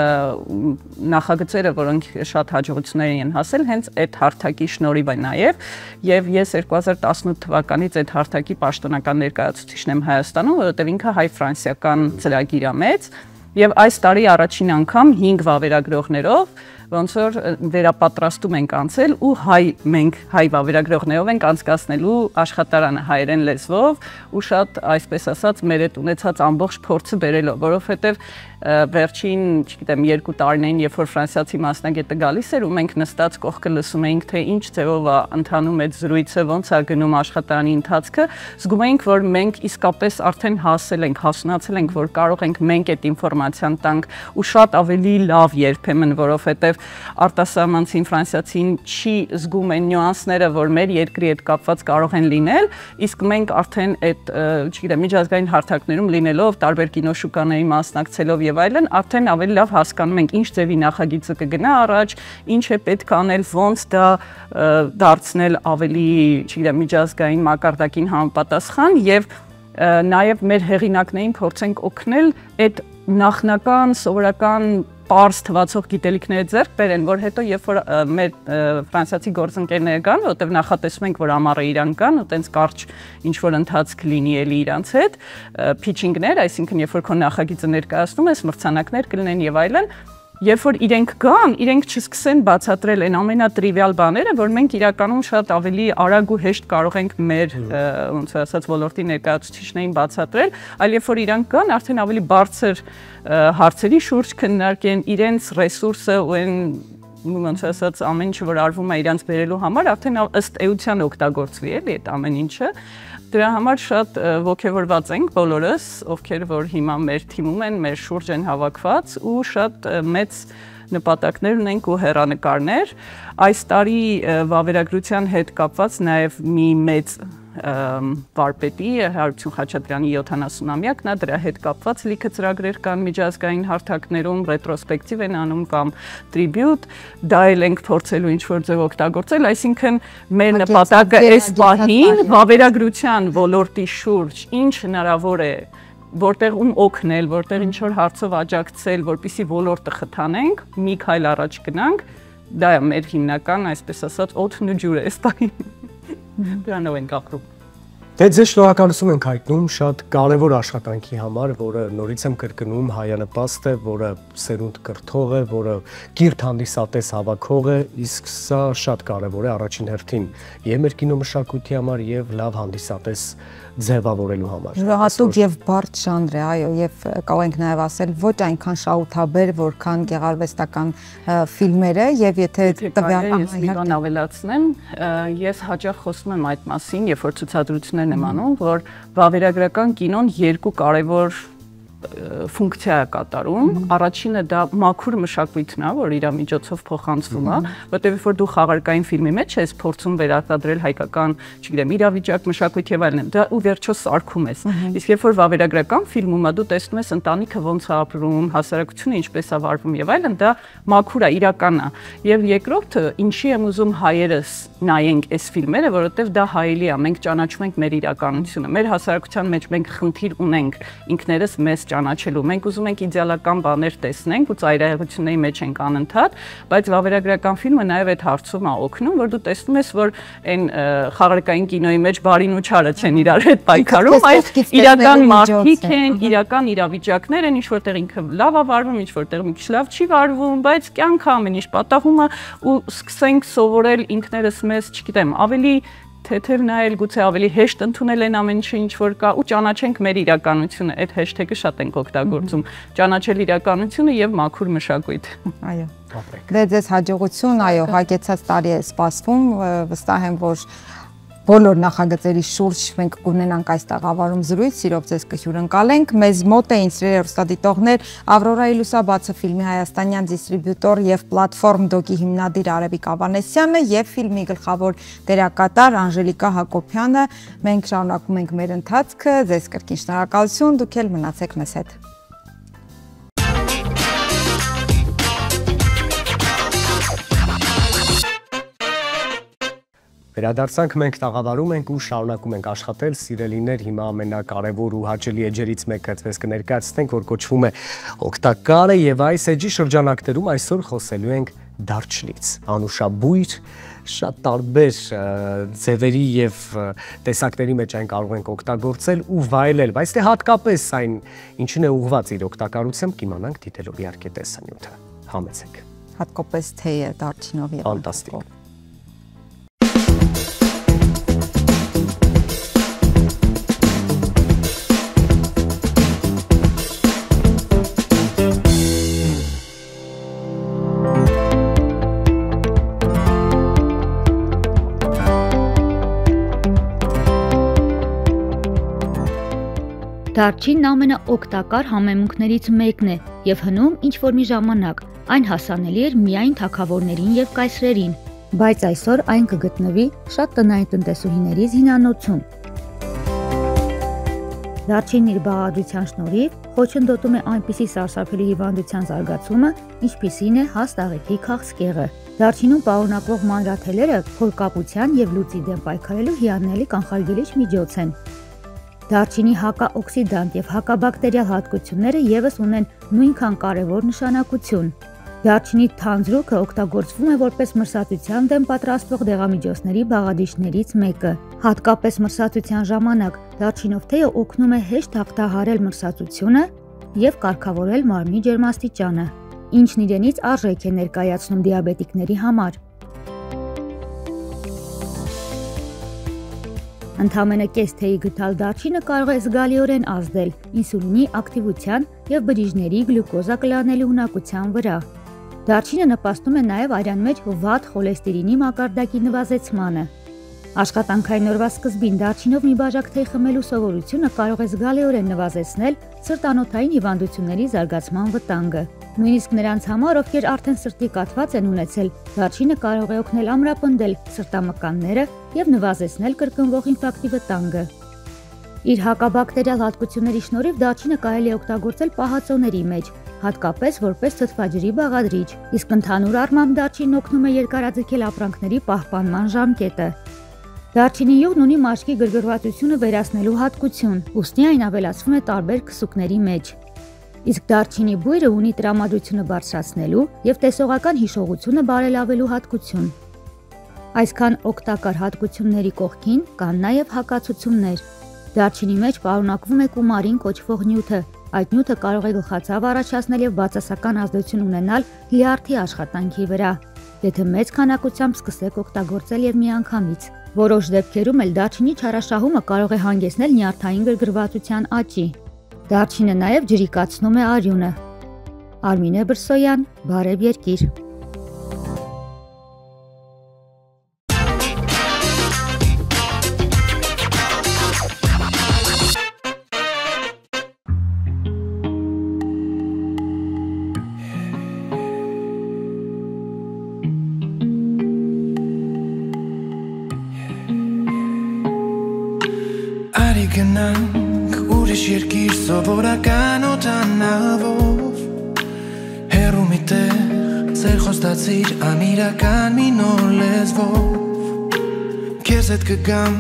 նախագծերը, որոնք շատ հաջողություններ են հասել, հենց այդ հարթակի շնորհիվ է նաև, եւ ես 2018 թվականից այդ հարթակի պաշտոնական ներկայացուցիչն եմ Հայաստանում, որովհետև ինքը հայ-ֆրանսիական ծրագիր է մեծ, եւ այս տարի առաջին անգամ 5 վավերագրողներով ոնց որ վերապատրաստում ենք անցել ու մենք հայ վավերագրողներով ենք անցկացնելու աշխատարանը հայերեն լեզվով ու շատ այսպես ասած մեր այդ ունեցած ամբողջ փորձը բերելով, որովհետև վերջին, չգիտեմ, 2 տարիներին, երբ որ ֆրանսիացի մասնագետը գալիս էր ու մենք նստած կողքը լսում էինք, թե ինչ ձևով է ընթանում այդ զրույցը, ոնց է գնում աշխատարանի ընթացքը, զգում էինք, որ մենք իսկապես արդեն հասել ենք, հասունացել ենք, որ կարող ենք մենք այդ ինֆորմացիան տանք ու շատ ավելի լավ երբեմն, որովհետև արտասահմանցին ֆրանսիացին չի զգում այն նյուանսները, որ մեր երկրի հետ կապված կարող են լինել, իսկ մենք արդեն այդ, չգիտեմ, միջազգային հարթակներում լինելով, տարբեր կինոշուկաների մասնակցելով եւ այլն, արդեն ավելի լավ հասկանում ենք ինչ ձևի նախագիծը կգնա առաջ, ինչ է պետք անել, ոնց դա դարձնել ավելի, չգիտեմ, միջազգային մակարդակին համապատասխան եւ նաեւ մեր հեղինակներին փորձենք օգնել այդ նախնական սովորական պարզ թվացող գիտելիքները ձեռք բերեն, որ հետո երբ որ մեր ֆրանսիացի գործընկերները կան, որտեղ նախատեսում ենք, որ ամառը իրան կան, ու տենց կարճ ինչ որ ընթացք լինի էլի իրանց հետ, փիչինգներ, այսինքն երբ որ քո նախագիծը ներկայացնում ես, մրցանակներ կլինեն եւ այլն, երբ որ իրենք գան, իրենք չսկսեն բացատրել այն ամենատրիվիալ բաները, որ մենք իրականում շատ ավելի արագ ու հեշտ կարող ենք մեր ոնց ասած ոլորտի ներկայացուցիչներին բացատրել, այլ երբ որ իրանք գան, արդեն ավելի բարձր հարցերի շուրջ քննարկեն իրենց ռեսուրսը ու այն ոնց ասած ամեն ինչ որ արվում է իրանց բերելու համար, արդեն ըստ էության օգտագործվի էլի այդ ամեն ինչը։ Դրա համար շատ ողջավորված ենք բոլորս, ովքեր որ հիմա մեր թիմում են, մեր շուրջ են հավաքված ու շատ մեծ նպատակներ ունենք ու հեռանկարներ։ Այս տարի վավերագրության հետ կապված նաև մի մեծ վարպետի Հարություն Խաչատրյանի 70-ամյակն է, դրա հետ կապված լիքը ծրագրեր կան միջազգային հարթակներում, ռետրոսպեկտիվ են անում կամ տրիբյուտ, դա էլ ենք փորձելու ինչ-որ ձև օգտագործել, այսինքն մեր նպատակը այս պահին վավերագրության ոլորտի շուրջ ինչ հնարավոր է որտեղ օգնել, որտեղ ինչ-որ հարցով աջակցել, որպեսզի ոլորտը խթանենք, մի քայլ առաջ գնանք, դա է մեր հիմնական, այսպես ասած, օդն ու ջուրը այս պահին։ Դրանով ենք ապրում։ Դե ձեզ շնորհակալություն ենք հայտնում շատ կարևոր աշխատանքի համար, որը նորից եմ կրկնում հայանպաստ է, որը սերունդ կրթող է, որը կիրթ հանդիսատես հավաքող է, իսկ սա շատ կարևոր է առաջին հերթին եւ մեր կինոմշակույթի համար եւ լավ հանդիսատես ձևավորելու համար։ Յուրահատուկ եւ բարդ ժանր է, այո, եւ կարող ենք նաեւ ասել ոչ այնքան շահութաբեր, որքան գեղարվեստական ֆիլմերը եւ եթե տվյալ ավելացնեմ, ես հաճախ խոսում եմ այդ մասին, երբ որ ցուցադրություններ եմ անում, որ վավերագրական կինոն երկու կարևոր ֆունկցիա է կատարում, առաջինը դա մաքուր մշակույթն է, որ իր միջոցով փոխանցվում է, որտեղ որ դու խաղարկային ֆիլմի մեջ ես փորձում վերարտադրել հայկական, չգիտեմ, իրավիճակ, մշակույթ եւ այլն, դա ու վերջո սարքում ես։ Իսկ երբ որ վավերագրական ֆիլմում է, դու տեսնում ես ընտանիքը ոնց է ապրում, հասարակությունը ինչպես է վարվում եւ այլն, դա մաքուր է, իրական է։ Եվ երկրորդը, ինչի եմ ուզում հայերս նայենք այս ֆիլմերը, որովհետեւ դա հայելի է, մենք ճանաչում ենք մեր իրականությունը, մեր հասարակության մեջ մենք խնդիր ունենք ինքներս մեզ ճանաչելու։ Մենք ուզում ենք իդեալական բաներ տեսնենք ու ծայրահեղությունների մեջ ենք անընդհատ, բայց վավերագրական ֆիլմը նաև այդ հարցում է օգնում, որ դու տեսնում ես, որ այն խաղարկային կինոյի մեջ բարին ու չարը չեն իրար հետ պայքարում, այլ իրական մարդիկ են, իրական իրավիճակներ են, ինչ որտեղ ինքը լավ է վարվում, ինչ որտեղ մի քիչ լավ չի վարվում, բայց կյանքը ամեն ինչ պատահում է ու սկսենք սովորել ինքներս մեզ, չգիտեմ, ավելի թեթև նայել, գուցե ավելի հեշտ ընդունել այն ամեն ինչը ինչ որ կա ու ճանաչենք մեր իրականությունը, այդ հեշթեգը շատ ենք օգտագործում, ճանաչել իրականությունը եւ մաքուր մշակույթ։ Այո։ Դե ձեզ հաջողություն, այո, հագեցած տարի է սպասվում, վստահ եմ, որ բոլոր նախագծերի շուրջ մենք կունենանք այս տաղավարում զրույց, սիրով ձեզ կհյուրընկալենք։ Մեզ մոտ էին սիրելի հեռուստադիտողներ Ավրորայի լուսաբացը ֆիլմի հայաստանյան դիստրիբյուտոր եւ պլատֆորմ դոկի հիմնադիր Արևիկ Ավանեսյանը եւ ֆիլմի գլխավոր դերակատար Անժելիկա Հակոբյանը։ Մենք շարունակում ենք մեր ընթացքը, ձեզ կրկին շնորհակալություն, դուք էլ մնացեք մեզ հետ։ Վերադարձանք մենք տաղավարում ենք ու շարունակում ենք աշխատել, սիրելիներ, հիմա ամենակարևոր ու հաճելի էջերից մեկը ձեզ կներկայացնենք, որ կոչվում է օգտակարը եւ այս էջի շրջանակներում այսօր խոսելու ենք դարչնից, անուշաբույր, շատ տարբեր ձևերի եւ տեսակների մեջ այն կարող ենք օգտագործել ու վայելել, բայց թե հատկապես այն ինչին է ուղղված իր օգտակարությամբ կիմանանք դիտելով իհարկե տեսանյութը, համեցեք։ Հատկապես թեյը դարչինով եւ ֆանտաստիկ։ Դարչինն ամենաօգտակար համեմունքներից մեկն է եւ հնում ինչ-որ մի ժամանակ այն հասանելի էր միայն թագավորներին եւ կայսրերին, բայց այսօր այն կգտնվի շատ տնային տնտեսուհիների զինանոցում։ Դարչինն իր բաղադրության շնորհիվ խոչընդոտում է այնպիսի սարսափելի հիվանդության զարգացումը, ինչպիսին է հաստ աղիքի քաղցկեղը։ Դարչինում պարունակվող մանրաթելերը փորկապության եւ լուծի դեմ պայքարելու հիանալի կանխարգելիչ միջոց են։ Դարչինի հակաօքսիդանտ եւ հակաբակտերիալ հատկությունները եւս ունեն նույնքան կարևոր նշանակություն։ Դարչինի թանձրուկը օգտագործվում է որպես մրսածության դեմ պատրաստվող դեղամիջոցների բաղադրիչներից մեկը։ Հատկապես մրսածության ժամանակ դարչինով թեյը օգնում է հեշտ հաղթահարել մրսածությունը եւ կարգավորել մարմնի ջերմաստիճանը։ ինչն իրենից արժեք է ներկայացնում դիաբետիկների համար։ Ընդամենը կես թեյի գտալ դարչինը կարող է զգալիորեն ազդել ինսուլինի ակտիվության եւ բջիջների գլյուկոզա կլանելու ունակության վրա։ Դարչինը նպաստում է նաև արյան մեջ վատ խոլեստերինի մակարդակի նվազեցմանը։ Աշխատանքային օրվա սկզբին դարչինով մի բաժակ թեյ խմելու սովորությունը կարող է զգալիորեն նվազեցնել սրտանոթային հիվանդությունների զարգացման վտանգը։ Նույնիսկ նրանց համար, ովքեր արդեն սրտի կաթված են ունեցել, դարչինը կարող է օգնել ամրապնդել սրտամկանները եւ նվազեցնել կրկնվող ինֆարկտի վտանգը։ Իր հակաբակտերիալ հատկությունների շնորհիվ դարչինը կարելի է օգտագործել պահածոների մեջ, հատկապես որպես թթվաջրի բաղադրիչ, իսկ ընդհանուր առմամբ դարչինն օգնում է երկարաձգել ապրանքների պահպանման ժամկետը։ Դարչինի յուղն ունի մաշկի գրգռվածությունը վերացնելու հատկություն, ուստի այն ավելացվում է տարբեր քսուկների մեջ։ Իսկ դարչինի բույրը ունի տրամադրությունը բարձրացնելու եւ տեսողական հիշողությունը բարելավելու հատկություն։ Այսքան օգտակար հատկությունների կողքին կան նաեւ հակացություններ։ Դարչինի մեջ պարունակվում է կումարին կոչվող նյութը։ Այդ նյութը կարող է գլխացավ առաջացնել եւ բացասական ազդեցություն ունենալ լյարդի աշխատանքի վրա, եթե մեծ քանակությամբ սկսեք օգտագործել եւ միանգամից։ Որոշ դեպքերում էլ դարչինի չարաշահումը կարող է հանգեցնել նյարդային գրգռվածության աճի։ Դարչինը նաև ջրիկացնում է արյունը։ Արմինե Բրսոյան, Բարև երկիր։ Գնանք ուրիշ երկիր սովորական օտանավով հեռու մի տեղ ծեր խոստացիր անիրական մի նոր լեզվով քեզ հետ կգամ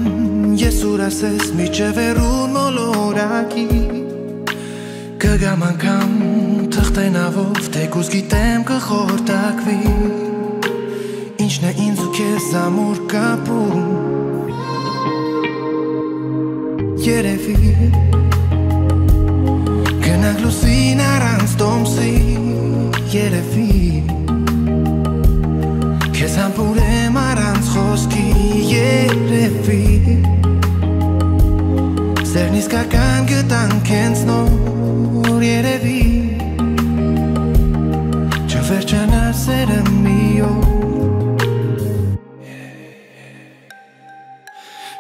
ես ուր ասես միջև հեռուն մոլորակի կգամ անգամ թղթենավով թեկուզ գիտեմ կխորտակվի ինչն է ինձ ու քեզ ամուր կապում Երևի Գնանք լուսին առանց տոմսի Երևի Քեզ համբուրեմ առանց խոսքի Երևի Սերն իսկական գտանք հենց նոր Երևի Չվերջանար սերը մի օր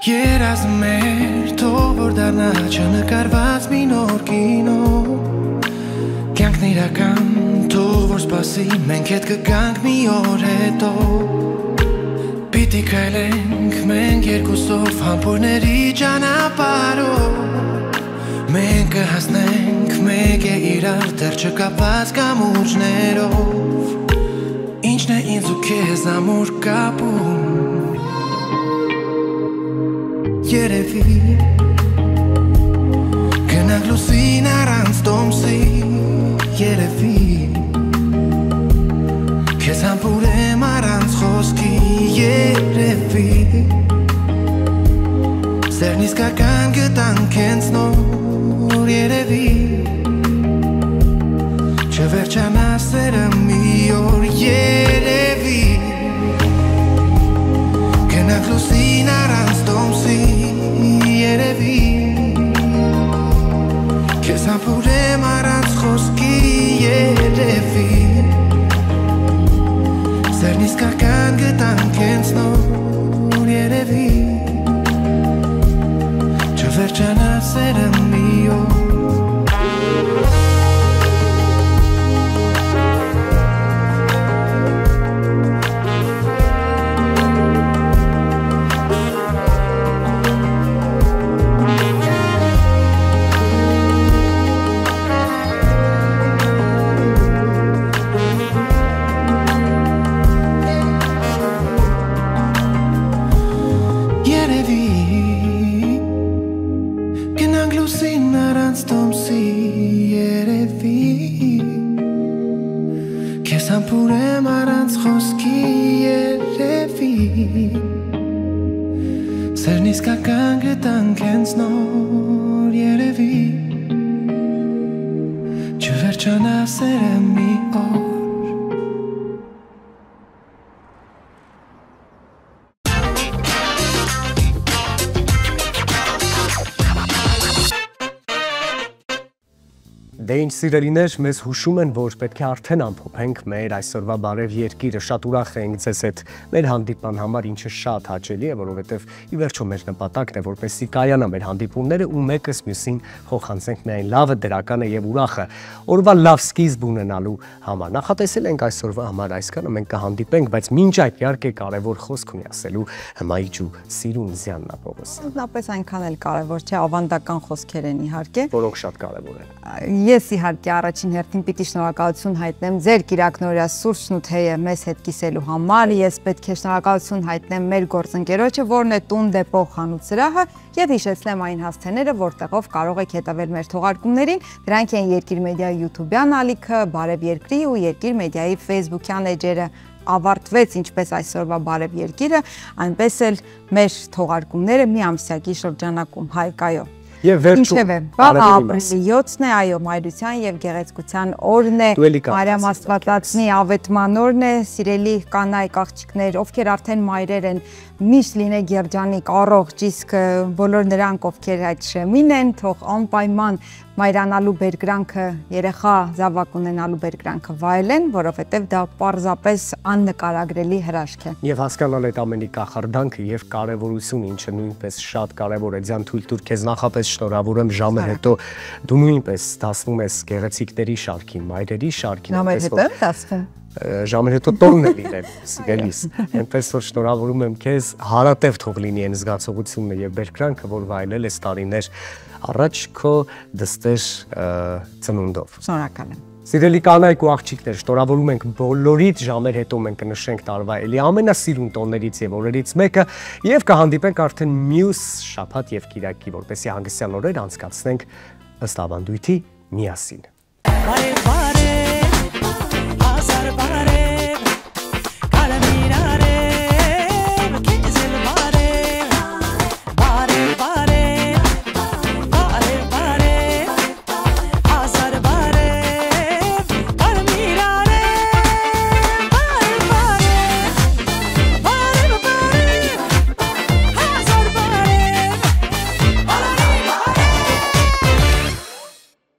Երազմ էր թող որ դառնա չնկարված մի նոր կինո Կյանքն իրական թող որ սպասի մենք հետ կգանք մի օր հետո Պիտի քայլենք մենք երկուսով համբույրների ճանապարհով Մենք կհասնենք մեկ է իրար դեռ չկապված կամուրջներով Ինչն է ինձ ու քեզ ամուր կապում Երևի Գնանք լուսին առանց տոմսի Երևի Քեզ համբուրեմ առանց խոսքի Երևի Սերն իսկական գտանք հենց նոր Երևի Չվերջանա սերը մի օր Երևի Գնանք լուսին առանց տոմսի Երևի Քեզ համբուրեմ առանց խոսքի Երևի Սերն իսկական գտանք հենց նոր Երևի Չվերջանա սերը մի օր Համբուրեմ առանց խոսքի երևի Սերն իսկական գտանք հենց նոր երևի Չվերջանա սերը մի օր Դե ինչ սիրելիներ, մեզ հուշում են, որ պետք է արդեն ամփոփենք մեր այսօրվա բարև երկիրը, շատ ուրախ ենք ձեզ հետ մեր հանդիպման համար, ինչը շատ հաճելի է, որովհետև ի վերջո մեր նպատակն է, որպեսզի կայանա մեր հանդիպումները ու մեկս մյուսին փոխանցենք միայն լավը, դրականը եւ ուրախը, օրվա լավ սկիզբ ունենալու համար։ Նախատեսել ենք այսօրվա համար այսքանը, մենք կհանդիպենք, բայց մինչ այդ իհարկե կարևոր խոսք ունի ասելու Հմայիչ ու Սիրունզյանն ապողոս։ Նույնապես այնքան էլ կարևոր չէ, ավանդական խոսքեր են իհարկե, որոնք շատ կարևոր են։ Ես իհարկե առաջին հերթին պիտի շնորհակալություն հայտնեմ ձեր կիրակնօրյա սուրճն ու թեյը մեզ հետ կիսելու համար։ Ես պետք է շնորհակալություն հայտնեմ մեր գործընկերոջը, որն է Տուն Դեպո խանութ սրահը, եւ հիշեցնեմ այն հասցեները, որտեղով կարող եք հետևել մեր թողարկումներին։ Դրանք են Երկիր մեդիայի YouTube-յան ալիքը, Բարև Երկրի ու Երկիր մեդիայի Facebook-յան էջերը։ Ավարտվեց ինչպես այսօրվա Բարև Երկիրը, այնպես էլ մեր թողարկումները մի ամսյակի շրջանակում, հայկայո։ Եվ վերջում վաղը ապրիլի 7-ն է, այո, մայրության եւ գեղեցկության օրն է, Մարիամ Աստվածածնի ավետման օրն է, սիրելի կանայք, աղջիկներ, ովքեր արդեն մայրեր են, միշտ լինեք երջանիկ, առողջ, իսկ բոլոր նրանք, ովքեր այդ շեմին են, թող անպայման մայրանալու բերկրանքը, երեխա զավակ ունենալու բերկրանքը վայելեն, որովհետև դա պարզապես աննկարագրելի հրաշք է։ Եվ հասկանալ այդ ամենի կախարդանքը եւ կարեւորությունը, ինչը նույնպես շատ կարեւոր է, ձյան թույլ տուր քեզ նախապես շնորհավորեմ ժամը հետո դու նույնպես դասվում ես գեղեցիկների շարքին, մայրերի շարքին, ժամը հետո եմ դասվում։ Ժամը հետո տոնն է լինել, սիրելիս։ Այնպես որ շնորհավորում եմ քեզ, հարատև թող լինի այն զգացողությունը եւ բերկրանքը, որ վայելել ես տարիներ առաջ քո դստեր ծնունդով։ Շնորհակալ եմ։ Սիրելի կանայք ու աղջիկներ, շնորհավորում ենք բոլորիդ, ժամեր հետո մենք կնշենք տարվա էլի ամենասիրուն տոններից եւ օրերից մեկը եւ կհանդիպենք արդեն մյուս շաբաթ եւ կիրակի, որպեսզի հանգստյան օրեր անցկացնենք ըստ ավանդույթի միասին։